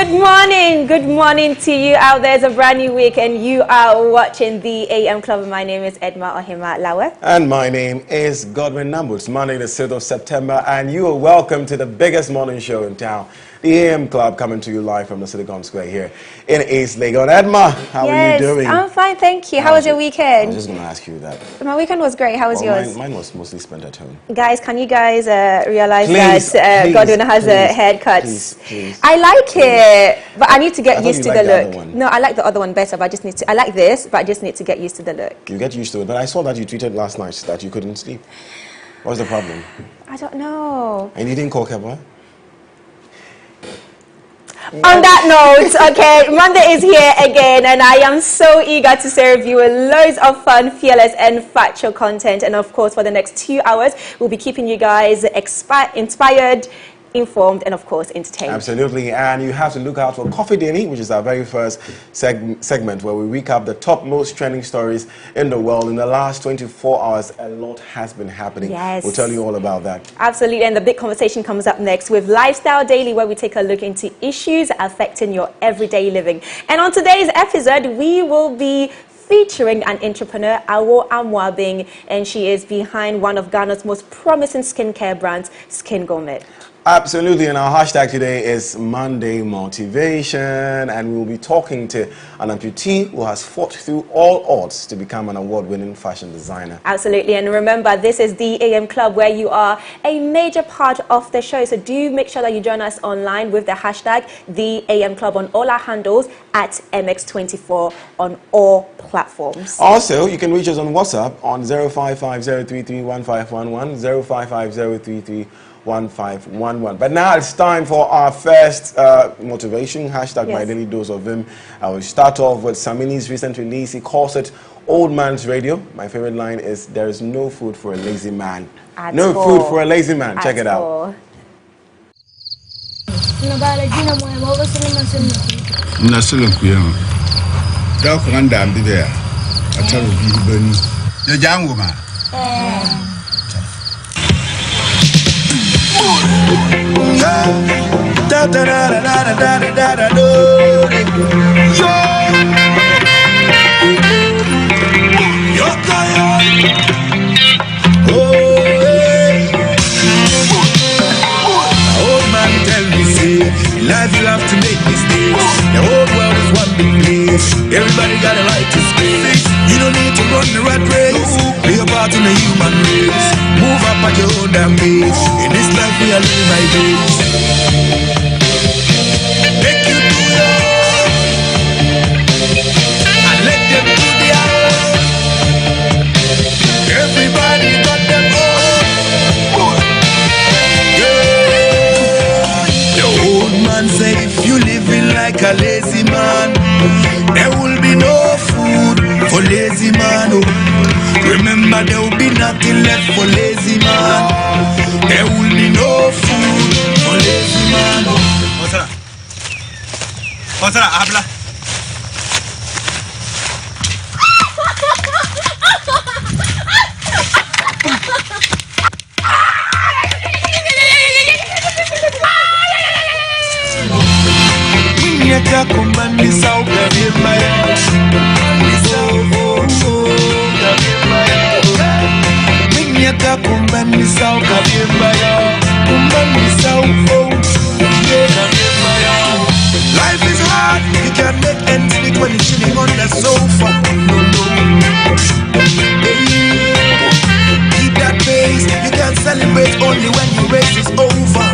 Good morning to you out there. It's a brand new week and you are watching the AM Club. My name is Edma Ohima Lawe. And my name is Godwin Namboh. It's Monday the 6th of September and you are welcome to the biggest morning show in town. The AM Club coming to you live from the Silicon Square here in East Legon. Edma, how are you doing? I'm fine, thank you. How was your weekend? I was just going to ask you that. My weekend was great. How was yours? Mine was mostly spent at home. Guys, can you guys realize that Godwin has a haircut? Please. I like it, but I need to get used to the look. The no, I like the other one better, but I just need to. I like this, but I just need to get used to the look. You get used to it, but I saw that you tweeted last night that you couldn't sleep. What's the problem? I don't know. And you didn't call Kevin? On that note, okay, Monday is here again and I am so eager to serve you with loads of fun, fearless and factual content. And of course, for the next 2 hours, we'll be keeping you guys inspired, informed and of course entertained. Absolutely, and you have to look out for Coffee Daily, which is our very first segment where we recap the top most trending stories in the world. In the last 24 hours, a lot has been happening. Yes. We'll tell you all about that. Absolutely, and the big conversation comes up next with Lifestyle Daily, where we take a look into issues affecting your everyday living. And on today's episode, we will be featuring an entrepreneur, Awo Amwabing, and she is behind one of Ghana's most promising skincare brands, Skin Gourmet. Absolutely, and our hashtag today is Monday Motivation, and we'll be talking to an amputee who has fought through all odds to become an award-winning fashion designer. Absolutely, and remember, this is the AM Club where you are a major part of the show, so do make sure that you join us online with the hashtag the AM Club on all our handles at MX24 on all platforms. Also, you can reach us on WhatsApp on 055-033-1511, 055-033-1511. But now it's time for our first motivation, hashtag My Daily Dose of Vim. I will start off with Samini's recent release. He calls it Old Man's Radio. My favorite line is, there is no food for a lazy man. No food for a lazy man. Check it out. Life you have to make mistakes. The whole world is one big place. Everybody got a right to space. You don't need to run the rat race. Play a part in the human race. Move up at your own damn pace. In this life we are living by days. Make you do yours and let them do theirs. Everybody got them own. Man said if you living like a lazy man, there will be no food for lazy man. Oh. Remember there will be nothing left for lazy man. There will be no food for lazy man. Otra, habla. Life is hard, you can't make ends meet when you're chilling on the sofa. Keep that pace, you can celebrate only when your race is over.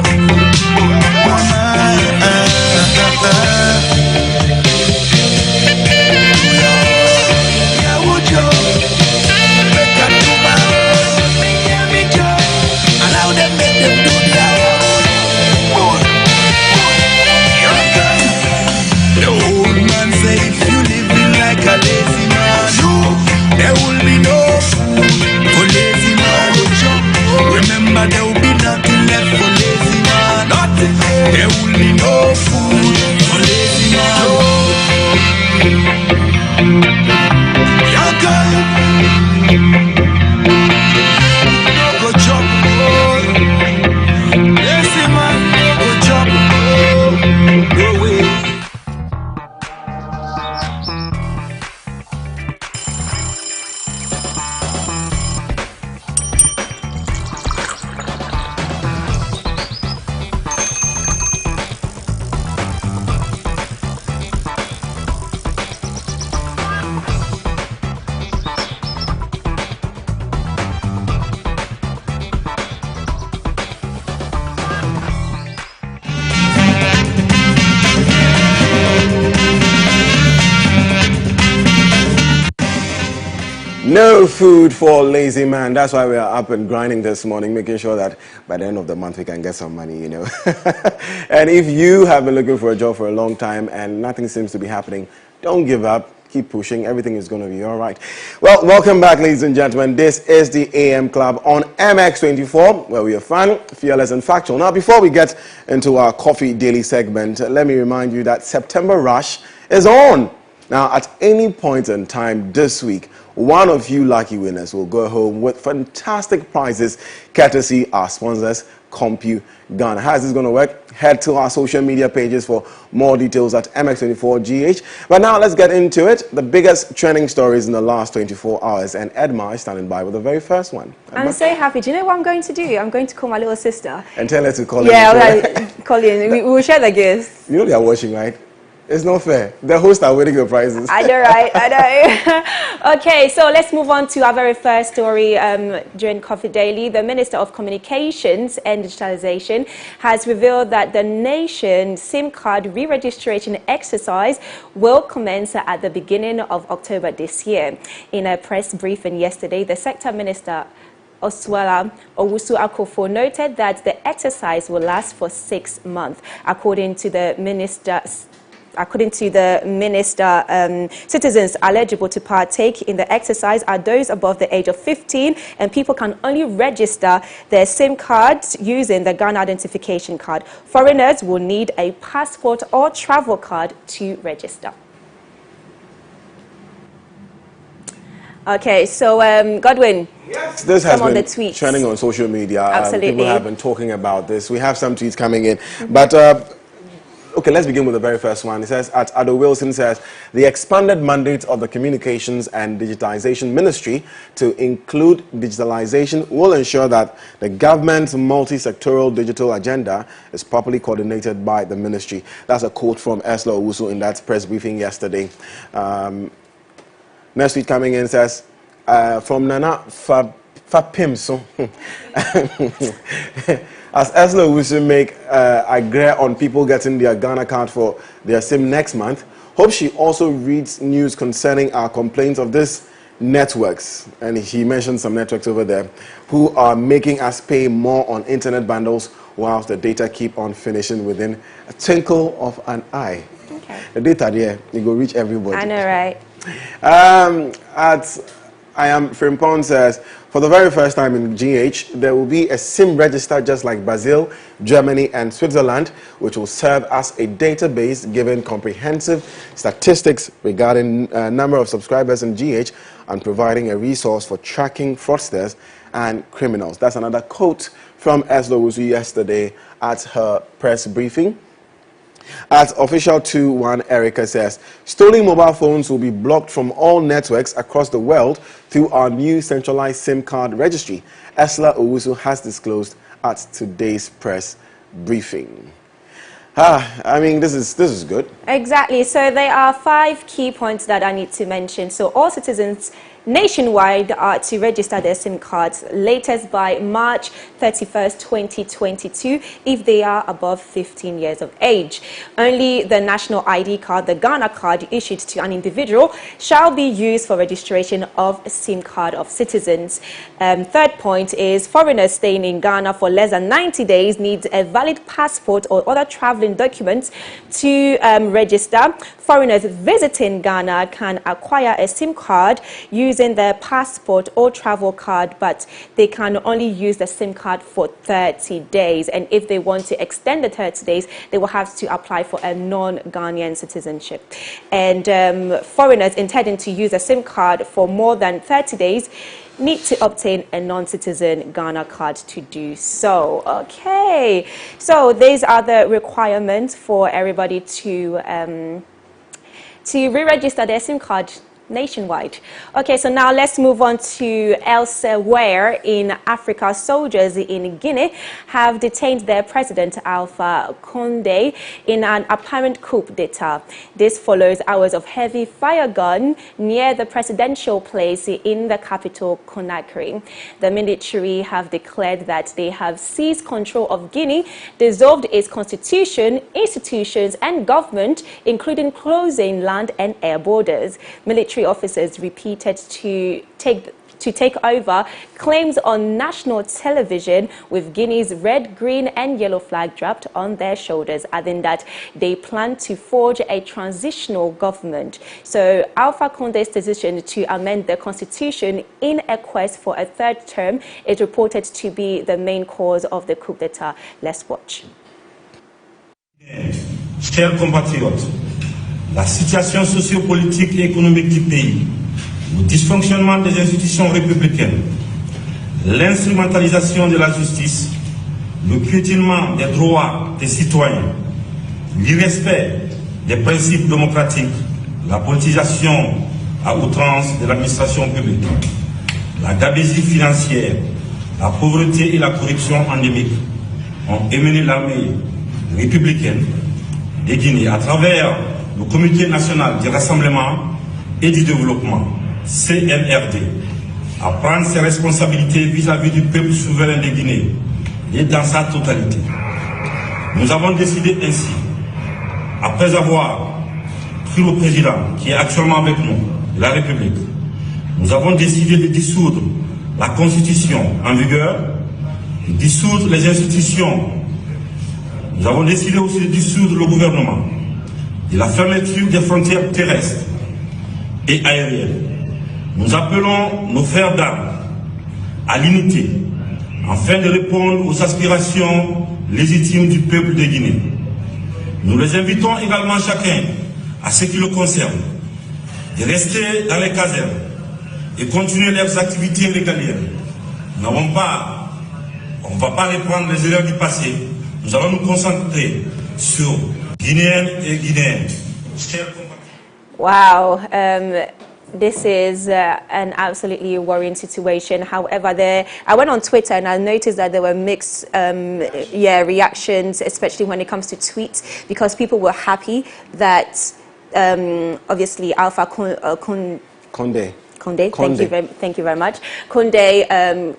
No food for lazy man. That's why we are up and grinding this morning, making sure that by the end of the month we can get some money, you know. And if you have been looking for a job for a long time and nothing seems to be happening, don't give up. Keep pushing. Everything is going to be all right. Well, welcome back, ladies and gentlemen. This is the AM Club on MX24, where we are fun, fearless, and factual. Now, before we get into our Coffee Daily segment, let me remind you that September Rush is on. Now, at any point in time this week, one of you lucky winners will go home with fantastic prizes courtesy our sponsors, Compu Ghana. How is this going to work? Head to our social media pages for more details at MX24GH. But now let's get into it. The biggest trending stories in the last 24 hours. And Edma is standing by with the very first one. Edma? I'm so happy. Do you know what I'm going to do? I'm going to call my little sister. And tell her to call in. Yeah, call in. We will share the gifts. You know they are watching, right? It's not fair. The hosts are winning the prizes. I know, right? I know. Okay, so let's move on to our very first story during Coffee Daily. The Minister of Communications and Digitalization has revealed that the nation's SIM card re-registration exercise will commence at the beginning of October this year. In a press briefing yesterday, the Sector Minister Oswala Owusu Akofo noted that the exercise will last for 6 months. According to the minister, citizens eligible to partake in the exercise are those above the age of 15, and people can only register their SIM cards using the Ghana identification card. Foreigners will need a passport or travel card to register. Okay, so Godwin, yes, this has been the tweets. Trending on social media. Absolutely. People have been talking about this. We have some tweets coming in, but okay, let's begin with the very first one. It says, Ado Wilson says, the expanded mandate of the Communications and Digitalization Ministry to include digitalization will ensure that the government's multi-sectoral digital agenda is properly coordinated by the ministry. That's a quote from Esla Owusu in that press briefing yesterday. Next tweet coming in says, from Nana Fapimso. As Esla Owusu make agree on people getting their Ghana card for their SIM next month, hope she also reads news concerning our complaints of these networks, and he mentioned some networks over there, who are making us pay more on internet bundles whilst the data keep on finishing within a twinkle of an eye. Okay. The data there, it will reach everybody. I know, right? I am Frimpon says, for the very first time in GH, there will be a SIM register just like Brazil, Germany, and Switzerland, which will serve as a database giving comprehensive statistics regarding number of subscribers in GH and providing a resource for tracking fraudsters and criminals. That's another quote from Eslo Owusu yesterday at her press briefing. At Official 21, Erica says, stolen mobile phones will be blocked from all networks across the world through our new centralized SIM card registry, Esla Owusu has disclosed at today's press briefing. I mean, this is good. Exactly. So there are 5 key points that I need to mention. So all citizens nationwide are to register their SIM cards latest by March 31st, 2022 if they are above 15 years of age. Only the national ID card, the Ghana card issued to an individual, shall be used for registration of a SIM card of citizens. Third point is foreigners staying in Ghana for less than 90 days need a valid passport or other traveling documents to register. Foreigners visiting Ghana can acquire a SIM card using their passport or travel card, but they can only use the SIM card for 30 days. And if they want to extend the 30 days, they will have to apply for a non-Ghanaian citizenship. And foreigners intending to use a SIM card for more than 30 days need to obtain a non-citizen Ghana card to do so. Okay, so these are the requirements for everybody to re-register their SIM card nationwide. Okay, so now let's move on to elsewhere in Africa. Soldiers in Guinea have detained their president Alpha Condé in an apparent coup d'etat. This follows hours of heavy fire gun near the presidential place in the capital, Conakry. The military have declared that they have seized control of Guinea, dissolved its constitution, institutions and government, including closing land and air borders. Military military officers repeated to take over claims on national television with Guinea's red, green and yellow flag dropped on their shoulders, adding that they plan to forge a transitional government. So Alpha Condé's decision to amend the constitution in a quest for a third term is reported to be the main cause of the coup d'etat. Let's watch. Chers compatriotes, la situation sociopolitique et économique du pays, le dysfonctionnement des institutions républicaines, l'instrumentalisation de la justice, le piétinement des droits des citoyens, l'irrespect des principes démocratiques, la politisation à outrance de l'administration publique, la gabegie financière, la pauvreté et la corruption endémique ont émené l'armée républicaine de Guinée à travers le Comité national du rassemblement et du développement, CNRD, à prendre ses responsabilités vis-à-vis du peuple souverain de Guinée et dans sa totalité. Nous avons décidé ainsi, après avoir pris le président qui est actuellement avec nous, de la République, nous avons décidé de dissoudre la Constitution en vigueur, de dissoudre les institutions. Nous avons décidé aussi de dissoudre le gouvernement, de la fermeture des frontières terrestres et aériennes. Nous appelons nos frères d'armes à l'unité afin de répondre aux aspirations légitimes du peuple de Guinée. Nous les invitons également chacun, à ce qui le concerne, de rester dans les casernes et continuer leurs activités régaliennes. Nous n'avons pas, on ne va pas reprendre les erreurs du passé. Nous allons nous concentrer sur Guinéennes et Guinéens. Wow. This is an absolutely worrying situation. However, I went on Twitter and I noticed that there were mixed reactions, especially when it comes to tweets, because people were happy that obviously Alpha Condé. Thank you very much. Condé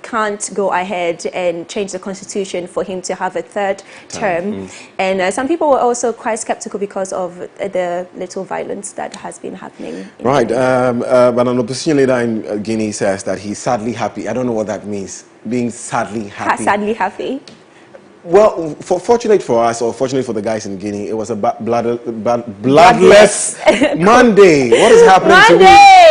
can't go ahead and change the constitution for him to have a third term. And some people were also quite skeptical because of the little violence that has been happening. Right, but an opposition leader in Guinea says that he's sadly happy. I don't know what that means, being sadly happy. Sadly happy. Well, fortunate for us, or fortunate for the guys in Guinea, it was a bloodless Monday. What is happening to me?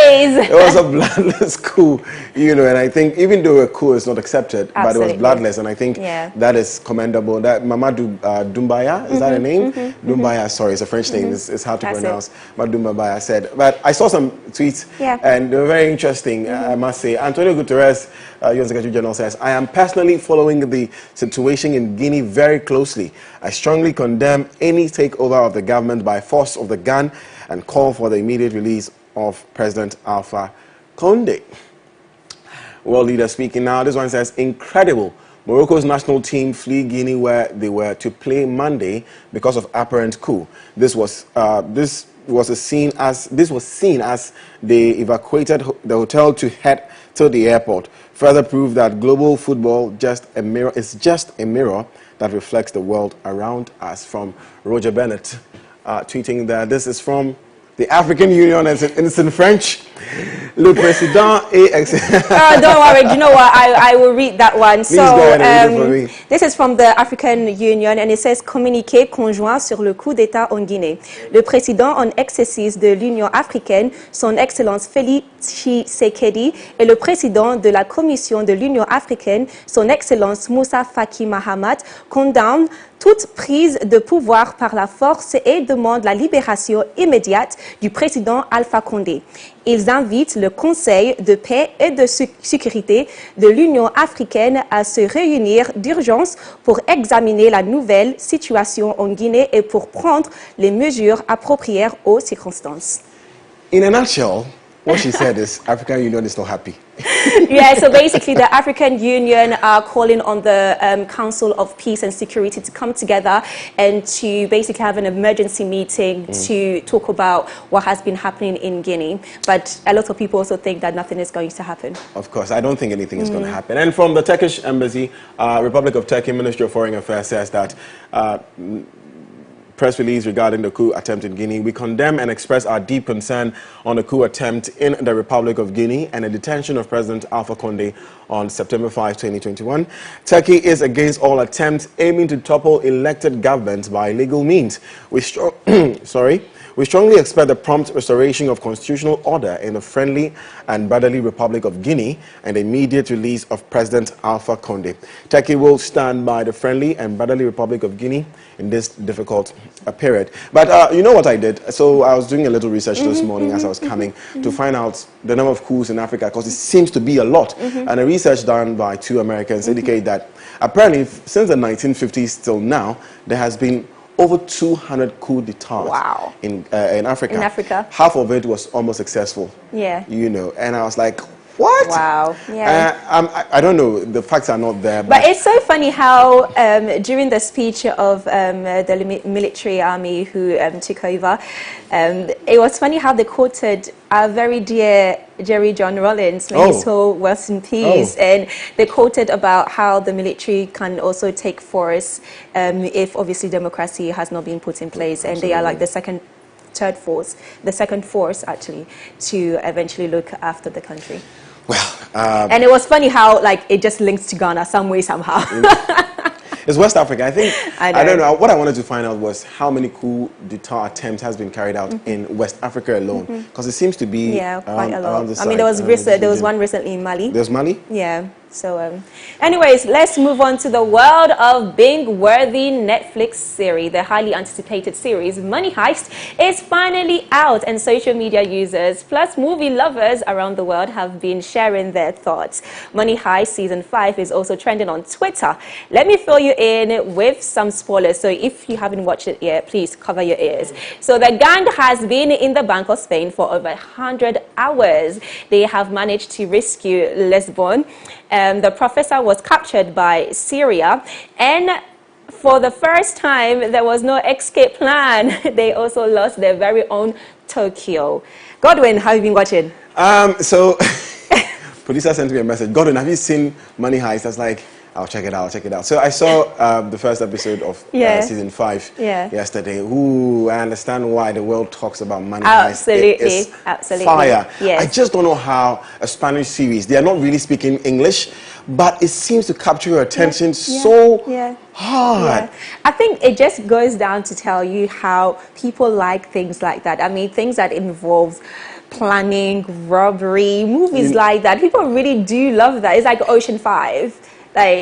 It was a bloodless coup, you know, and I think even though a coup is not accepted, but it was bloodless, and I think that is commendable. That Mamadou Doumbouya, is that a name? Doumbouya, sorry, it's a French name, it's hard to pronounce. Mamadou Doumbouya said, but I saw some tweets, and they were very interesting, I must say. Antonio Guterres, UN Secretary General, says, I am personally following the situation in Guinea very closely. I strongly condemn any takeover of the government by force of the gun and call for the immediate release of President Alpha Condé. World leader speaking now. This one says, incredible. Morocco's national team flee Guinea where they were to play Monday because of apparent coup. This was seen as they evacuated the hotel to head to the airport. Further proof that global football is just a mirror that reflects the world around us. From Roger Bennett, tweeting that this is from the African Union, and it's in French. Le Président est... don't worry, do you know what? I will read that one. Please go ahead and read it for me. This is from the African Union, and it says communiqué conjoint sur le coup d'État en Guinée. Le président en exercice de l'Union africaine, son Excellence Félix Tshisekedi, et le président de la Commission de l'Union africaine, son Excellence Moussa Faki Mahamat, condamnent toute prise de pouvoir par la force et demandent la libération immédiate du président Alpha Condé. Ils invitent le Conseil de paix et de sécurité de l'Union africaine à se réunir d'urgence pour examiner la nouvelle situation en Guinée et pour prendre les mesures appropriées aux circonstances. In a nutshell, what she said is African Union is not happy. Yeah, so basically the African Union are calling on the Council of Peace and Security to come together and to basically have an emergency meeting to talk about what has been happening in Guinea. But a lot of people also think that nothing is going to happen. Of course, I don't think anything is going to happen. And from the Turkish embassy, Republic of Turkey Ministry of Foreign Affairs says that press release regarding the coup attempt in Guinea. We condemn and express our deep concern on the coup attempt in the Republic of Guinea and the detention of President Alpha Conde on September 5, 2021. Turkey is against all attempts aiming to topple elected governments by illegal means. We strongly expect the prompt restoration of constitutional order in the friendly and brotherly Republic of Guinea and the immediate release of President Alpha Conde. Turkey will stand by the friendly and brotherly Republic of Guinea in this difficult period. But you know what I did? So I was doing a little research this morning as I was coming to find out the number of coups in Africa, because it seems to be a lot. And the research done by 2 Americans indicate that apparently since the 1950s till now, there has been over 200 coups d'etat in Africa. In Africa. Half of it was almost successful. Yeah. You know, and I was like, what? Wow. Yeah. I don't know. The facts are not there. But it's so funny how during the speech of the military army who took over, it was funny how they quoted our very dear Jerry John Rawlings, may his soul rest in peace, and they quoted about how the military can also take force if obviously democracy has not been put in place, and they are like the second force actually to eventually look after the country. Well, and it was funny how like it just links to Ghana some way somehow. It's West Africa. I think, I don't know, what I wanted to find out was how many coup d'etat attempts has been carried out in West Africa alone, because it seems to be quite a lot. this I mean, side, there was one recently in Mali. There's Mali? Yeah. So, anyways, let's move on to the world of Bing-worthy Netflix series. The highly anticipated series, Money Heist, is finally out, and social media users plus movie lovers around the world have been sharing their thoughts. Money Heist Season 5 is also trending on Twitter. Let me fill you in with some spoilers, so if you haven't watched it yet, please cover your ears. So, the gang has been in the Bank of Spain for over 100 hours. They have managed to rescue Lisbon. The professor was captured by Syria, and for the first time, there was no escape plan. They also lost their very own Tokyo. Godwin, how have you been watching? So, producer sent me a message. Godwin, have you seen Money Heist? I was like, I'll check it out, So I saw the first episode of Season 5 yesterday. Ooh, I understand why the world talks about Money Heist. It is fire. Yes. I just don't know how a Spanish series, they are not really speaking English, but it seems to capture your attention so hard. Yeah. I think it just goes down to tell you how people like things like that. I mean, things that involve planning, robbery, movies like that. People really do love that. It's like Ocean 5. Like,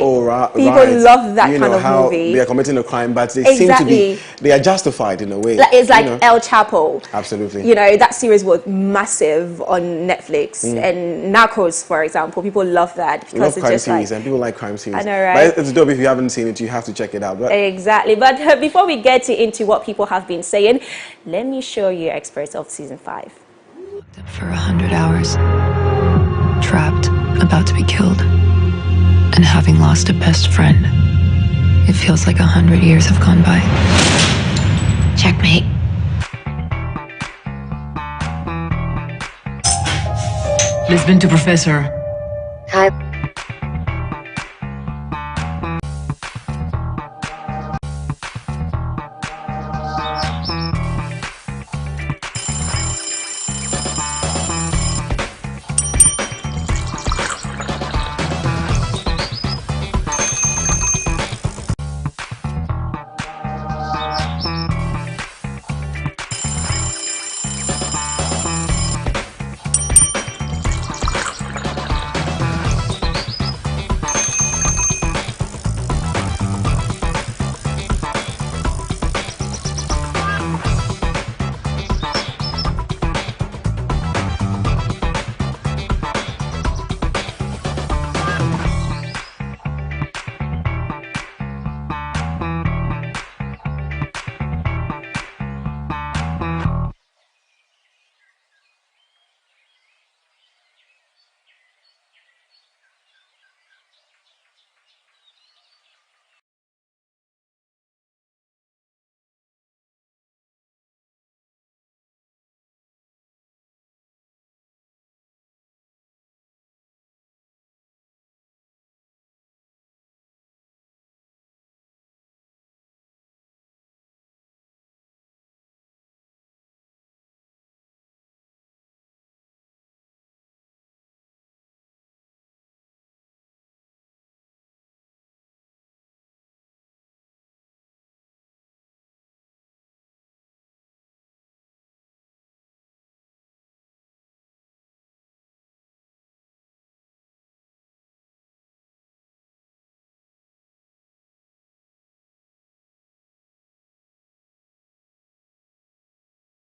people love that kind of movie. They are committing a crime, but they seem to be, they are justified in a way. It's like El Chapo. Absolutely. You know, that series was massive on Netflix. And Narcos, for example, people love that. Because love crime series, and people like crime series. I know, right? But it's dope. If you haven't seen it, you have to check it out. But exactly. But before we get into what people have been saying, let me show you experts of Season 5. For 100 hours, trapped, about to be killed. And having lost a best friend, it feels like 100 years have gone by. Checkmate. Lisbon to Professor. Hi.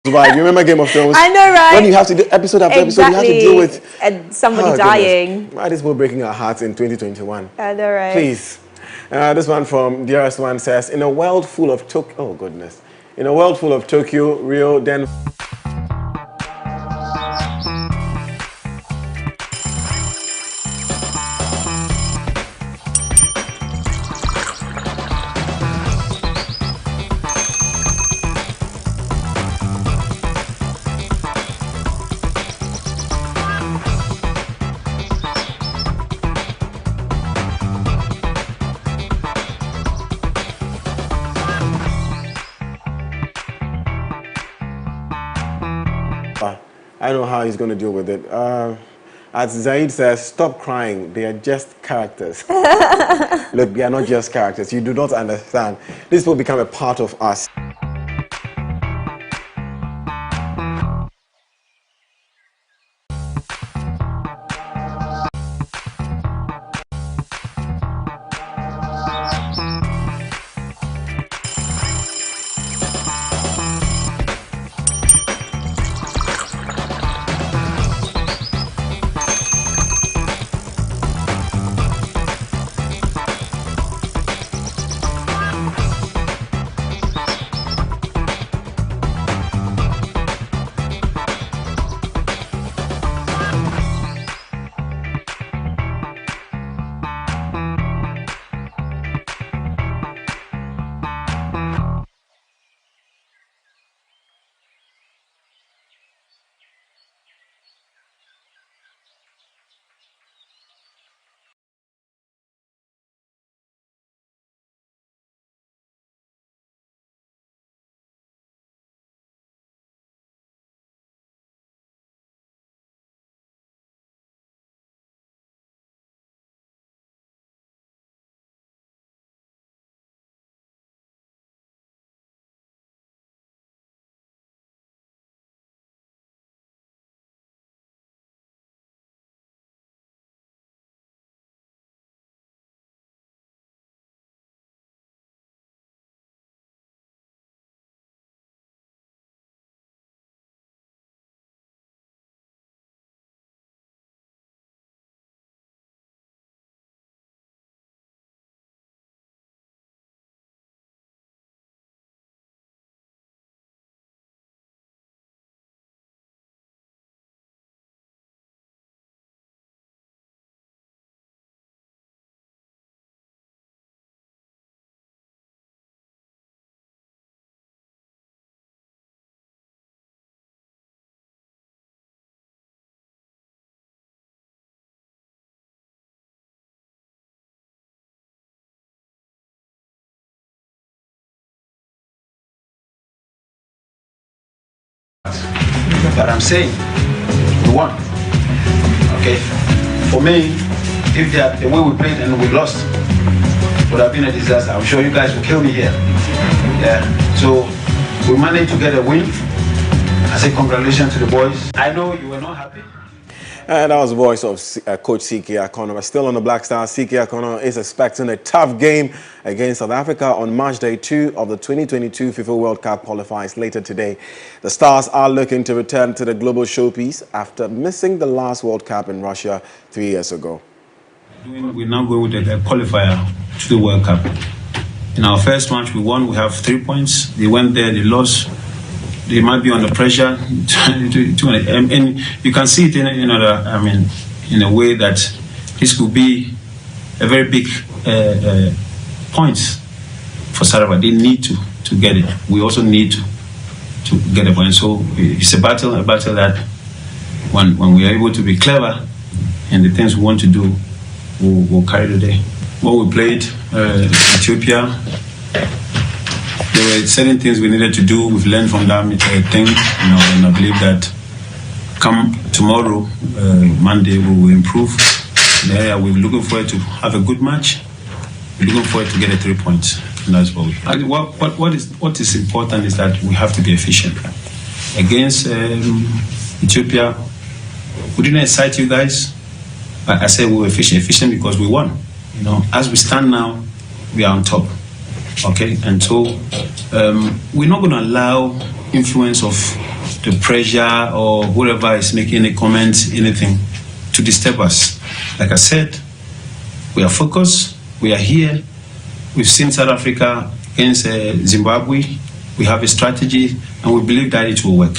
Right, you remember Game of Thrones? I know, right? When you have to do episode after episode, you have to deal with somebody dying. Why this will breaking our hearts in 2021? I know, right? Please. This one from Dearest One says, in a world full of in a world full of Tokyo, Rio, Denver. I know how he's going to deal with it. As Zaid says, stop crying. They are just characters. Look, they are not just characters. You do not understand. This will become a part of us. But I'm saying, we won. Okay? For me, if the way we played and we lost would have been a disaster. I'm sure you guys will kill me here. Yeah. So we managed to get a win. I say congratulations to the boys. I know you were not happy. That was the voice of Coach CK Akono. But still on the Black Stars, CK Akono is expecting a tough game against South Africa on March Day 2 of the 2022 FIFA World Cup qualifiers later today. The Stars are looking to return to the global showpiece after missing the last World Cup in Russia 3 years ago. We're now going with the qualifier to the World Cup. In our first match, we won. We have 3 points. They went there, they lost. They might be under pressure, and you can see it in a way that this could be a very big points for South Africa. They need to get it. We also need to get a point. So it's a battle that when we are able to be clever in the things we want to do, we'll carry the day. When we played Ethiopia, there were certain things we needed to do. We've learned from that thing, and I believe that come tomorrow, Monday, we will improve. Yeah, we're looking forward to have a good match. We're looking forward to get 3 points, and that's what we. What is important is that we have to be efficient. Against Ethiopia, we didn't excite you guys, but I said we were efficient because we won. As we stand now, we are on top. Okay, and so we're not going to allow influence of the pressure or whoever is making any comments, anything, to disturb us. Like I said, we are focused, we are here. We've seen South Africa against Zimbabwe. We have a strategy, and we believe that it will work.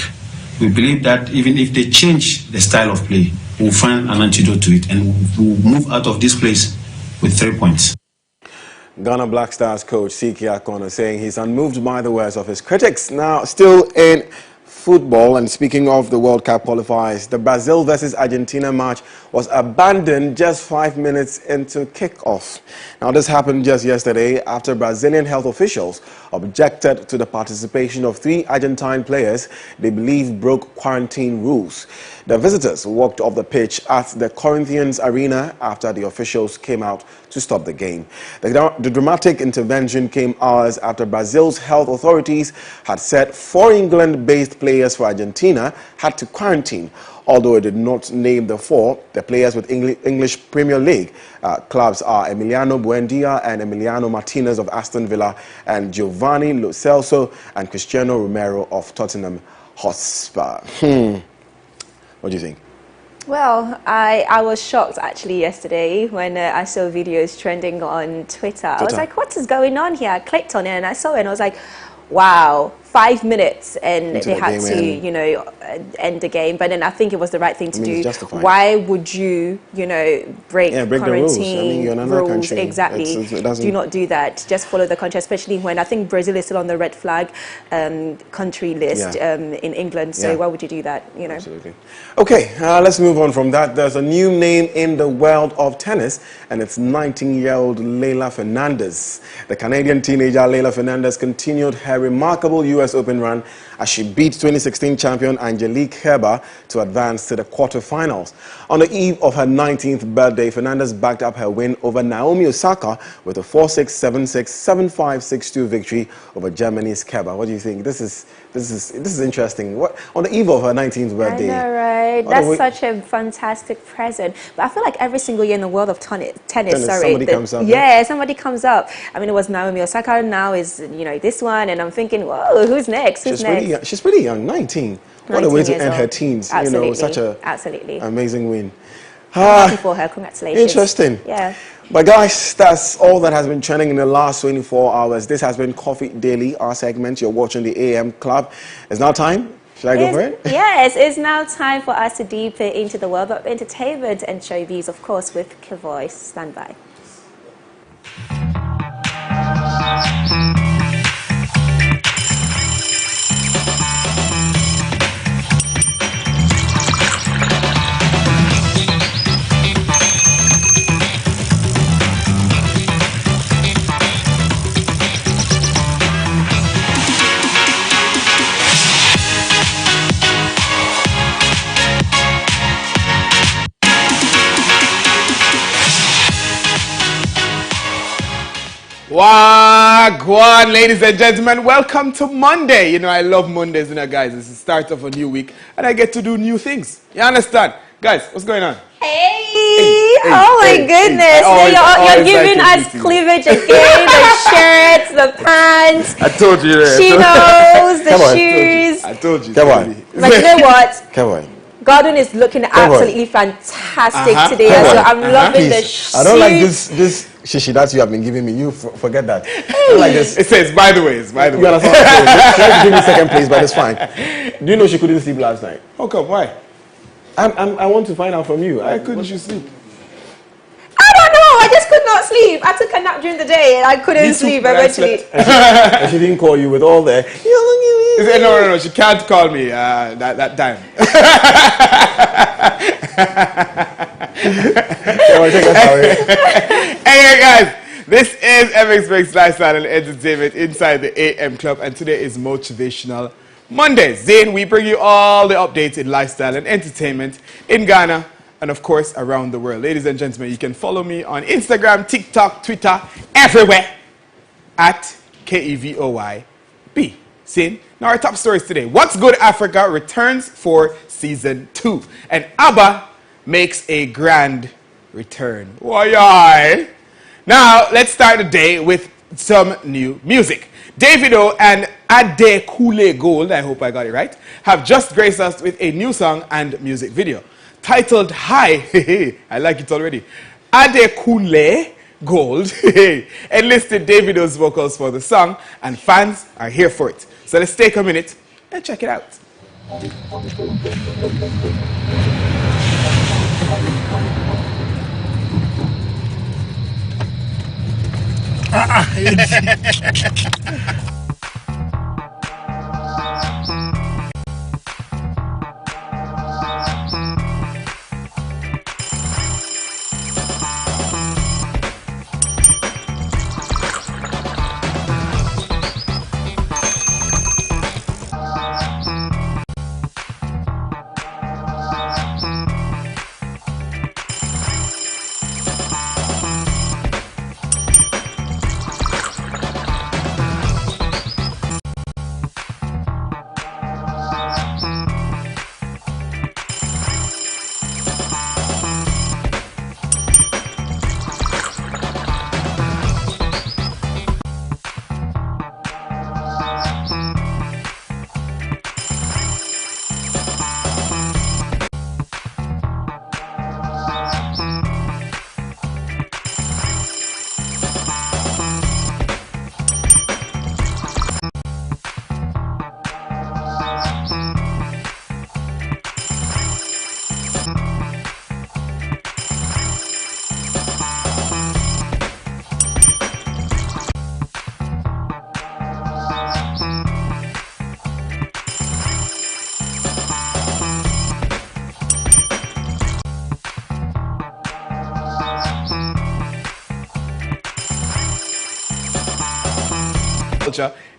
We believe that even if they change the style of play, we'll find an antidote to it, and we'll move out of this place with 3 points. Ghana Black Stars coach Siki Akona saying he's unmoved by the words of his critics. Now, still in football, and speaking of the World Cup qualifiers, the Brazil versus Argentina match was abandoned just 5 minutes into kickoff. Now, this happened just yesterday after Brazilian health officials objected to the participation of 3 Argentine players they believe broke quarantine rules. The visitors walked off the pitch at the Corinthians Arena after the officials came out to stop the game. The dramatic intervention came hours after Brazil's health authorities had said 4 England-based players for Argentina had to quarantine. Although it did not name the 4, the players with English Premier League clubs are Emiliano Buendia and Emiliano Martinez of Aston Villa, and Giovanni Lo Celso and Cristiano Romero of Tottenham Hotspur. What do you think? Well, I was shocked actually yesterday when I saw videos trending on Twitter. I was like, what is going on here? I clicked on it and I saw it and I was like, wow, 5 minutes and they had to, you know, end the game. But then I think it was the right thing to do. Why would you, you know, break the rules? I mean, you're in another country. Exactly. Do not do that. Just follow the country, especially when I think Brazil is still on the red flag country list in England. So why would you do that? You know. Absolutely. Okay, let's move on from that. There's a new name in the world of tennis, and it's 19-year-old Leylah Fernandez. The Canadian teenager Leylah Fernandez continued her remarkable U.S. Open run as she beat 2016 champion Angelique Kerber to advance to the quarterfinals. On the eve of her 19th birthday, Fernandez backed up her win over Naomi Osaka with a 4-6, 7-6, 7-5, 6-2 victory over Germany's Kerber. What do you think? This is interesting. What on the eve of her 19th birthday? I know, right? That's such a fantastic present. But I feel like every single year in the world of tennis, somebody comes up. Yeah, somebody comes up. I mean, it was Naomi Osaka. Now is, you know, this one, and I'm thinking, whoa, who's next? Who's next? She's pretty young, 19. What a way to end her teens. Absolutely. You know, such a amazing win. I'm happy for her. Congratulations. Interesting. Yeah. But guys, that's all that has been trending in the last 24 hours. This has been Coffee Daily, our segment. You're watching the AM Club. It's now time. Should I go for it? Yes, it's now time for us to deepen into the world of entertainment and showbiz, of course, with Kevoice. Stand by. Wagwan, ladies and gentlemen, welcome to Monday. You know, I love Mondays, you know, guys. It's the start of a new week, and I get to do new things. You understand? Guys, what's going on? Hey, oh my goodness. You're giving us cleavage again, the shirts, the pants. I told you. Chinos, the shoes. I told you. Come on. But you know what? Come on. Godwin is looking absolutely fantastic today. So I'm loving the shoes. I don't like this shishi that you have been giving me. You forget that. I don't like this. It says, by the way, it's by the way. You understand? Try to give me second place, but it's fine. Do you know she couldn't sleep last night? How come? Why? I want to find out from you. Why couldn't you sleep? I don't know. I just could not sleep. I took a nap during the day and I couldn't sleep eventually. And she didn't call you with all the... No. She can't call me that time. Anyway, guys, this is MX Mix Lifestyle and Entertainment inside the AM Club, and today is Motivational Monday. Zane, we bring you all the updates in lifestyle and entertainment in Ghana and, of course, around the world. Ladies and gentlemen, you can follow me on Instagram, TikTok, Twitter, everywhere at KEVOYB. Zane, now our top stories today. What's Good Africa returns for season 2, and ABBA makes a grand return. Why? Now, let's start the day with some new music. Davido and Adekule Gold, I hope I got it right, have just graced us with a new song and music video. Titled Hi, I like it already, Adekule Gold enlisted Davido's vocals for the song, and fans are here for it. So let's take a minute and check it out.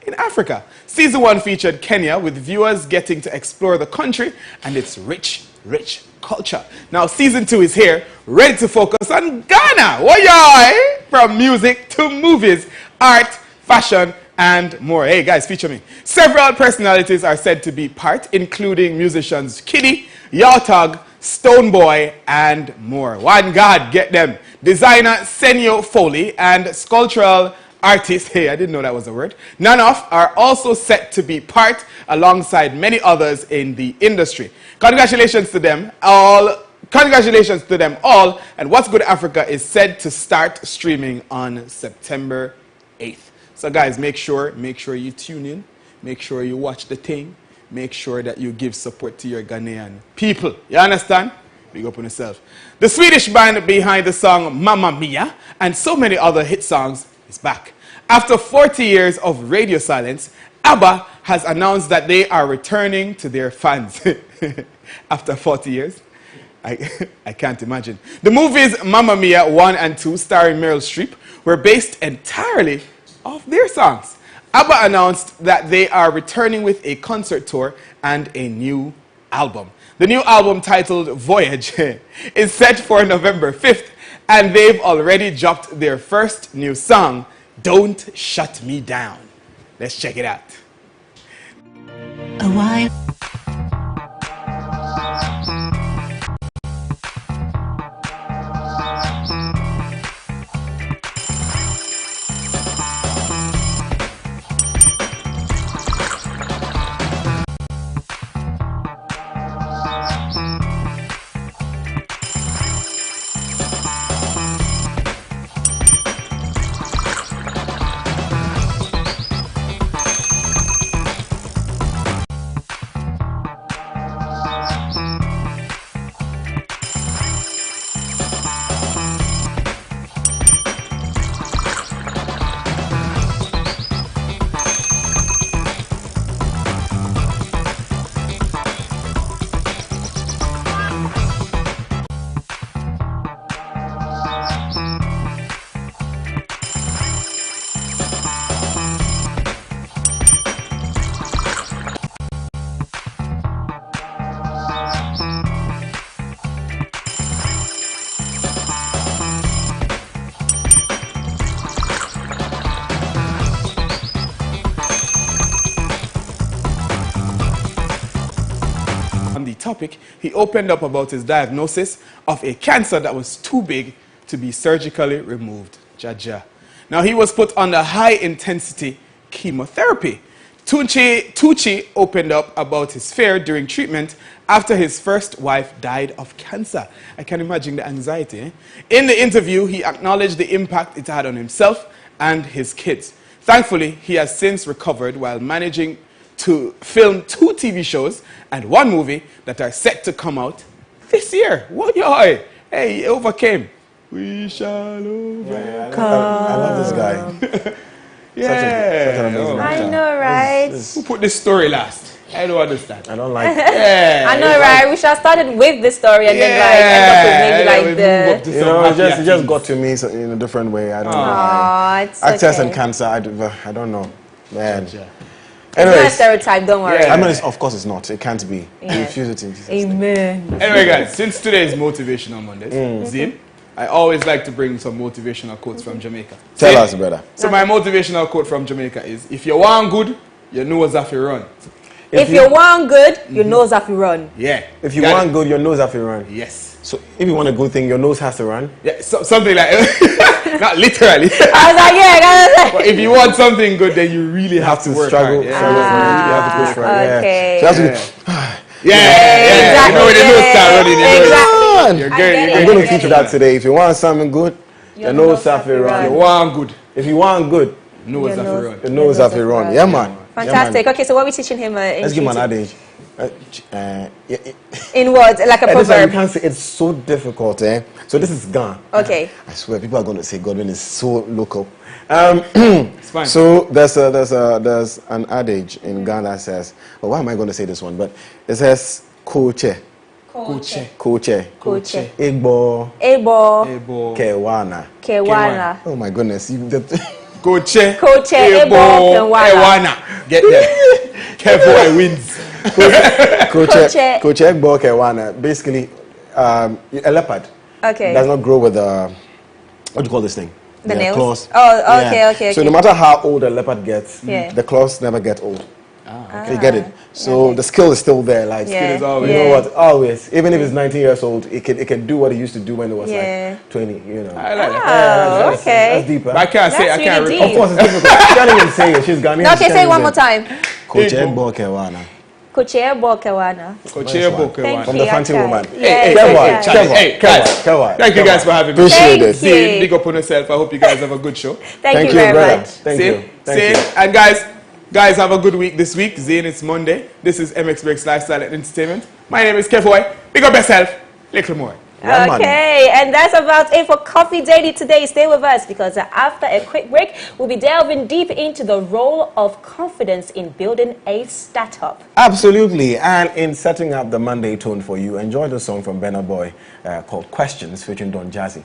In Africa. Season 1 featured Kenya, with viewers getting to explore the country and its rich culture. Now Season 2 is here, ready to focus on Ghana. Woyoy! From music to movies, art, fashion, and more. Hey guys, feature me. Several personalities are said to be part, including musicians Kiddy, Yautog, Stoneboy, and more. One God, get them. Designer Senyo Foley and sculptural artists, hey, I didn't know that was a word, Nanoff, are also set to be part alongside many others in the industry. Congratulations to them all. Congratulations to them all. And What's Good Africa is said to start streaming on September 8th. So guys, make sure you tune in. Make sure you watch the thing. Make sure that you give support to your Ghanaian people. You understand? Big up on yourself. The Swedish band behind the song Mamma Mia and so many other hit songs is back. After 40 years of radio silence, ABBA has announced that they are returning to their fans. After 40 years? I can't imagine. The movies Mamma Mia 1 and 2, starring Meryl Streep, were based entirely off their songs. ABBA announced that they are returning with a concert tour and a new album. The new album, titled Voyage, is set for November 5th, and they've already dropped their first new song, Don't Shut Me Down. Let's check it out. A while. Topic, he opened up about his diagnosis of a cancer that was too big to be surgically removed. Jaja. Now, he was put under high-intensity chemotherapy. Tucci opened up about his fear during treatment after his first wife died of cancer. I can imagine the anxiety. Eh? In the interview, he acknowledged the impact it had on himself and his kids. Thankfully, he has since recovered while managing to film 2 TV shows and 1 movie that are set to come out this year. What y'all? Hey, he overcame. We shall overcome. I love this guy. Yeah. Such an amazing actor. I know, right? Who put this story last? I don't understand. I don't like it. Yeah. I know, right? We should have started with the story and then like end up with maybe like the. You know, it just got to me in a different way. I don't know. It's Access okay. and cancer, I don't know. Man. It's not a Anyways, stereotype, don't worry. I mean, of course it's not. It can't be. Yeah. You refuse it in Jesus' name. Amen. Anyway, guys, since today is Motivational Mondays, Zin, I always like to bring some motivational quotes from Jamaica. Tell us, brother. So my motivational quote from Jamaica is, if you want good, your nose have to run. If you want good, your nose have to run. Yeah. If you want good, your nose have to run. Yes. So if you want a good thing, your nose has to run. Yeah, something like, not literally. I was like, yeah, But if you want something good, then you really have to work struggle. hard. Yeah. Struggle for it. You have to push for it. okay. Yeah. So you have to Yeah. You know when the nose start running, you know Exactly. you're I good. get it. I'm going to teach you that today. If you want something good, your nose have to You run. want good, If you want good, nose have to run. your nose have to run. Yeah, man. Fantastic. Okay, so what are we teaching him? Let's give him an adage. In what? Like a And this one, you proverb. can't say it's so difficult, eh? So this is gone. Okay. I swear, people are going to say Godwin is so local. It's fine. So there's an adage in Ghana that says, well, why am I going to say this one? But it says, Koche, Koche. Koche. Igbo, Ebo. Ebo. Kewana. Kewana. Oh my goodness. Koche. Koche. Ebo. Kewana. Ewana. Get them. Careful, I wins. Koche, Igbo, Kewana. Basically, a leopard Okay. does not grow with what do you call this thing? The nails? Claws. Oh, okay. So no matter how old a leopard gets, Yeah. the claws never get old. You get it? So the skill is still there. Like, Yeah. is always- you know what? Always. Even if it's 19 years old, it can do what it used to do when it was Yeah. like 20, you know. I like that. Oh, okay. That's deeper. But I can't say, That's I can't really recall. deep. Of course, it's difficult. She can't even say it. She's Ghanaian. Okay, say it one more time. Coach Egbo Kewana. Koche. Ebo. Kewana. Koche Ebo Kewana. From the Fanti I woman. tried. Yes, Kewa, I tried. Kewa, Hey, Kewa, guys. Kewa, Thank you Kewa. guys for having me. Appreciate Thank it. you. Zane, big up on yourself. I hope you guys have a good show. Thank you you, very brother. much. Thank you. Thank Zane. you. And guys, have a good week this week. Zane, it's Monday. This is MX Breaks Lifestyle and Entertainment. My name is Kevoy. Big up yourself. Little more. Yeah, man. Okay, and that's about it for Coffee Daily today. Stay with us because after a quick break, we'll be delving deep into the role of confidence in building a startup. Absolutely. And in setting up the Monday tone for you, enjoy the song from Benna Boy called Questions featuring Don Jazzy.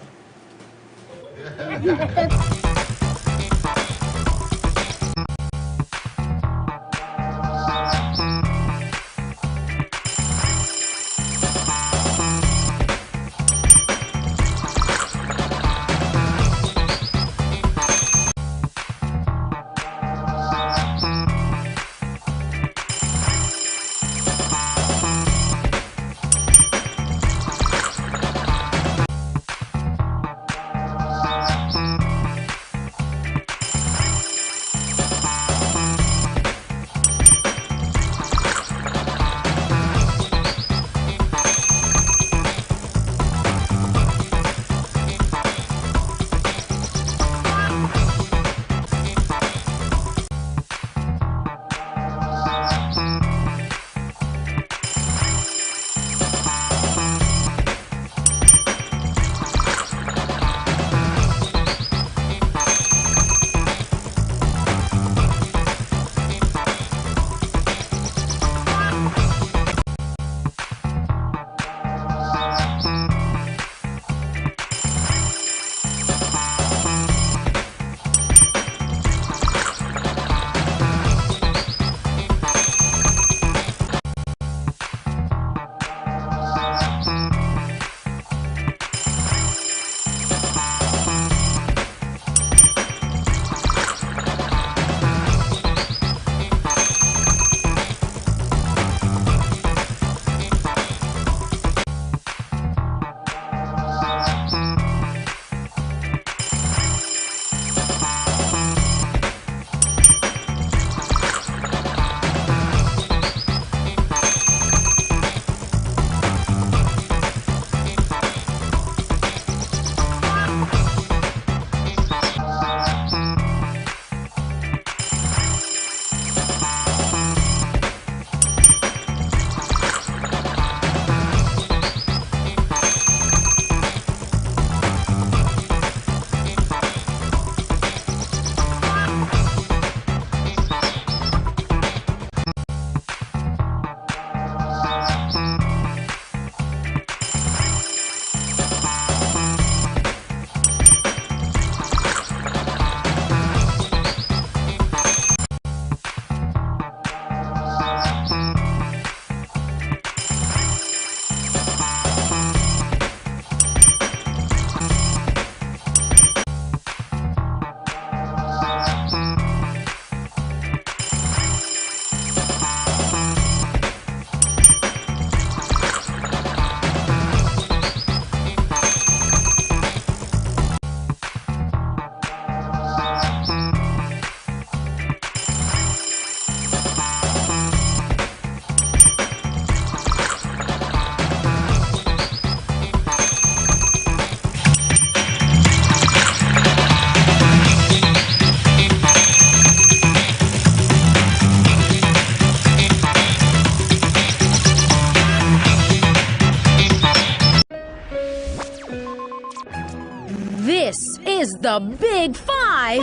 This is the Big Five.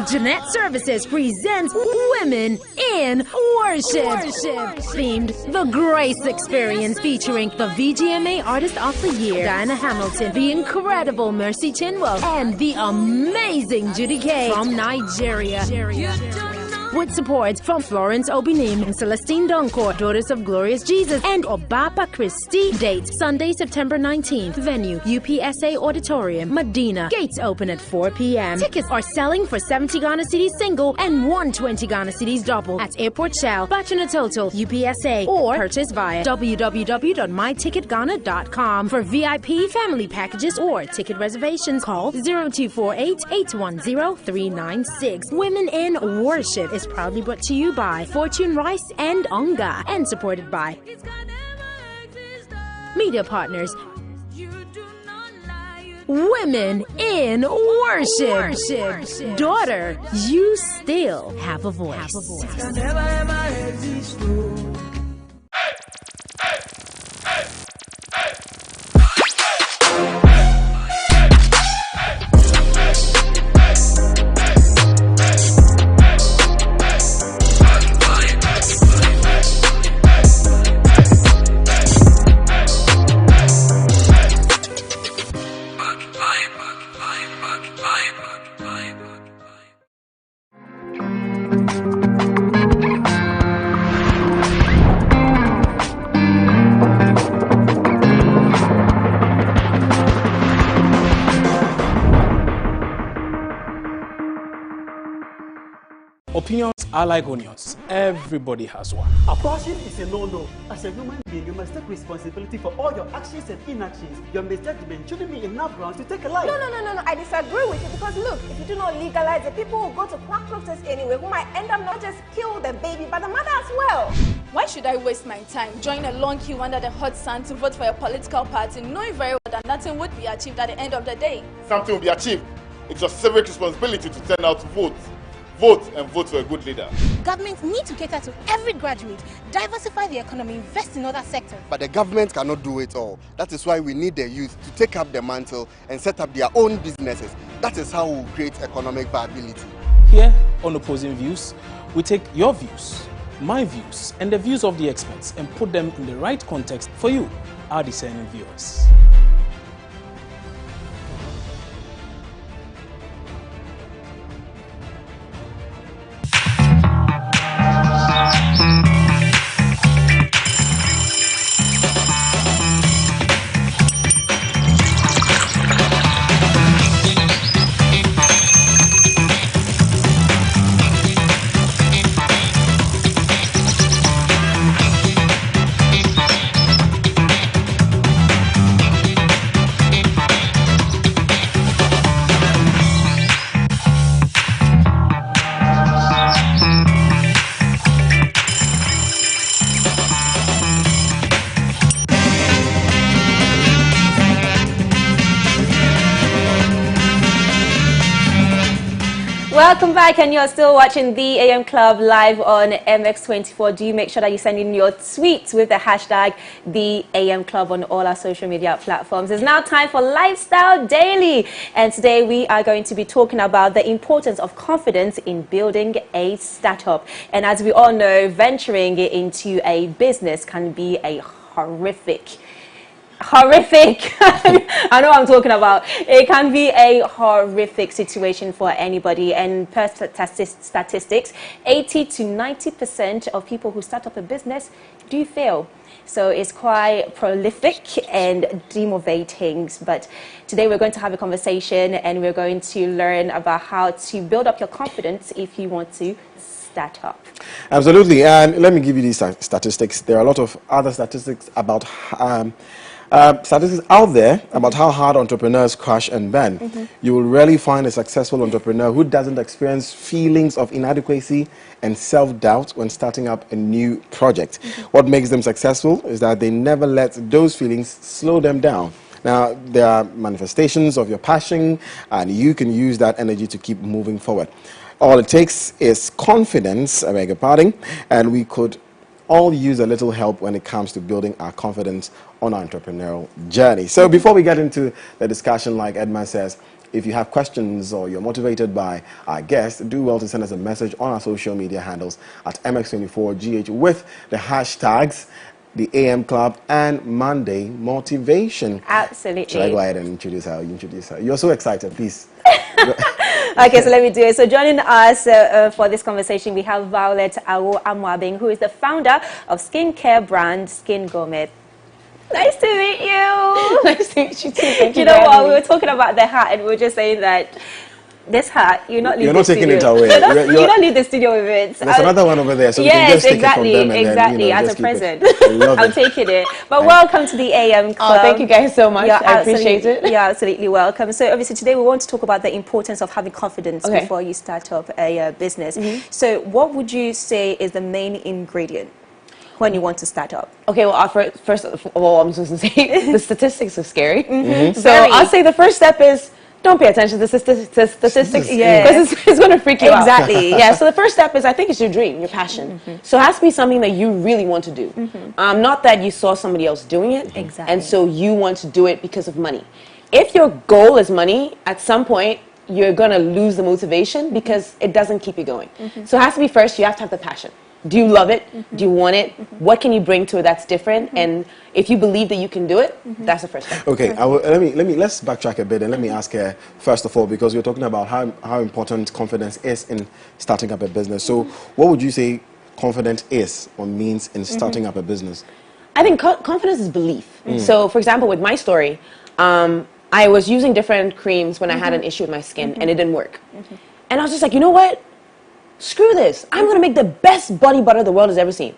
Jeanette Services presents Women in Worship. Themed The Grace Experience, featuring the VGMA Artist of the Year, Diana Hamilton, the incredible Mercy Chinwell, and the amazing Judy Kay from Nigeria. With support from Florence Obinim and Celestine Donkor, Daughters of Glorious Jesus, and Obapa Christie. Date Sunday, September 19th. Venue UPSA Auditorium, Medina. Gates open at 4 p.m. Tickets are selling for 70 Ghana cedis single and 120 Ghana cedis double at Airport Shell, Bachelor Total, UPSA, or purchase via www.myticketghana.com. For VIP family packages or ticket reservations, call 0248-810-396. Women in Worship is proudly brought to you by Fortune Rice and Onga, and supported by media partners. Women in Worship. Daughter, you still have a voice. Opinions are like onions. Everybody has one. Abortion is a no-no. As a human being, you must take responsibility for all your actions and inactions. Your misjudgment shouldn't be enough grounds to take a life. No. I disagree with you, because look, if you do not legalize it, people will go to quack doctors anyway who might end up not just kill the baby, but the mother as well. Why should I waste my time, join a long queue under the hot sun to vote for a political party, knowing very well that nothing would be achieved at the end of the day? Something will be achieved. It's your civic responsibility to turn out to vote. Vote, and vote for a good leader. Governments need to cater to every graduate, diversify the economy, invest in other sectors. But the government cannot do it all. That is why we need the youth to take up the mantle and set up their own businesses. That is how we will create economic viability. Here on Opposing Views, we take your views, my views, and the views of the experts and put them in the right context for you, our discerning viewers. Welcome back, and you're still watching the AM Club live on MX24. Do make sure that you send in your tweets with the hashtag the AM Club on all our social media platforms. It's now time for Lifestyle Daily, and today we are going to be talking about the importance of confidence in building a startup. And as we all know, venturing into a business can be a horrific I know what I'm talking about. It can be a horrific situation for anybody, and per statistics, 80 to 90% of people who start up a business do fail. So it's quite prolific and demotivating. But today we're going to have a conversation, and we're going to learn about how to build up your confidence if you want to start up. Absolutely. And let me give you these statistics. There are a lot of other statistics about statistics out there about how hard entrepreneurs crash and burn. You will rarely find a successful entrepreneur who doesn't experience feelings of inadequacy and self-doubt when starting up a new project. What makes them successful is that they never let those feelings slow them down. Now, there are manifestations of your passion, and you can use that energy to keep moving forward. All it takes is confidence, I beg your pardon, and we could all use a little help when it comes to building our confidence on our entrepreneurial journey. So before we get into the discussion, like Edma says, if you have questions or you're motivated by our guest, do well to send us a message on our social media handles at MX24GH with the hashtags the AM Club and Monday Motivation. Absolutely. Should I go ahead and introduce her? You introduce her. You're so excited, please. Okay, so let me do it. So joining us for this conversation, we have Violet Awo Amwabing, who is the founder of skincare brand Skin Gourmet. Nice to meet you. Nice to meet you too. Thank you know what? We were talking about the hat, and we were just saying that this hat, you're not leaving the studio. You're not taking it away. You don't leave the studio with it. There's another one over there, so we can just take it from them and then, you know, as just a present. I'm taking it. But welcome to the AM Club. Oh, thank you guys so much. I appreciate it. You're absolutely welcome. So obviously today we want to talk about the importance of having confidence before you start up a business. So what would you say is the main ingredient when you want to start up? Okay, well, first of all, I'm just going to say the statistics are scary. So I'll say the first step is don't pay attention to the statistics because it's going to freak you out. Exactly. Yeah, so the first step is I think it's your dream, your passion. So it has to be something that you really want to do. Not that you saw somebody else doing it and so you want to do it because of money. If your goal is money, at some point you're going to lose the motivation because it doesn't keep you going. So it has to be first, you have to have the passion. Do you love it? Do you want it? What can you bring to it that's different? And if you believe that you can do it, that's the first step. Okay, let's backtrack a bit and let me ask her first of all, because we're talking about how important confidence is in starting up a business. So what would you say confidence is or means in starting up a business? I think confidence is belief. So for example, with my story, I was using different creams when I had an issue with my skin and it didn't work. And I was just like, you know what? Screw this. I'm going to make the best body butter the world has ever seen.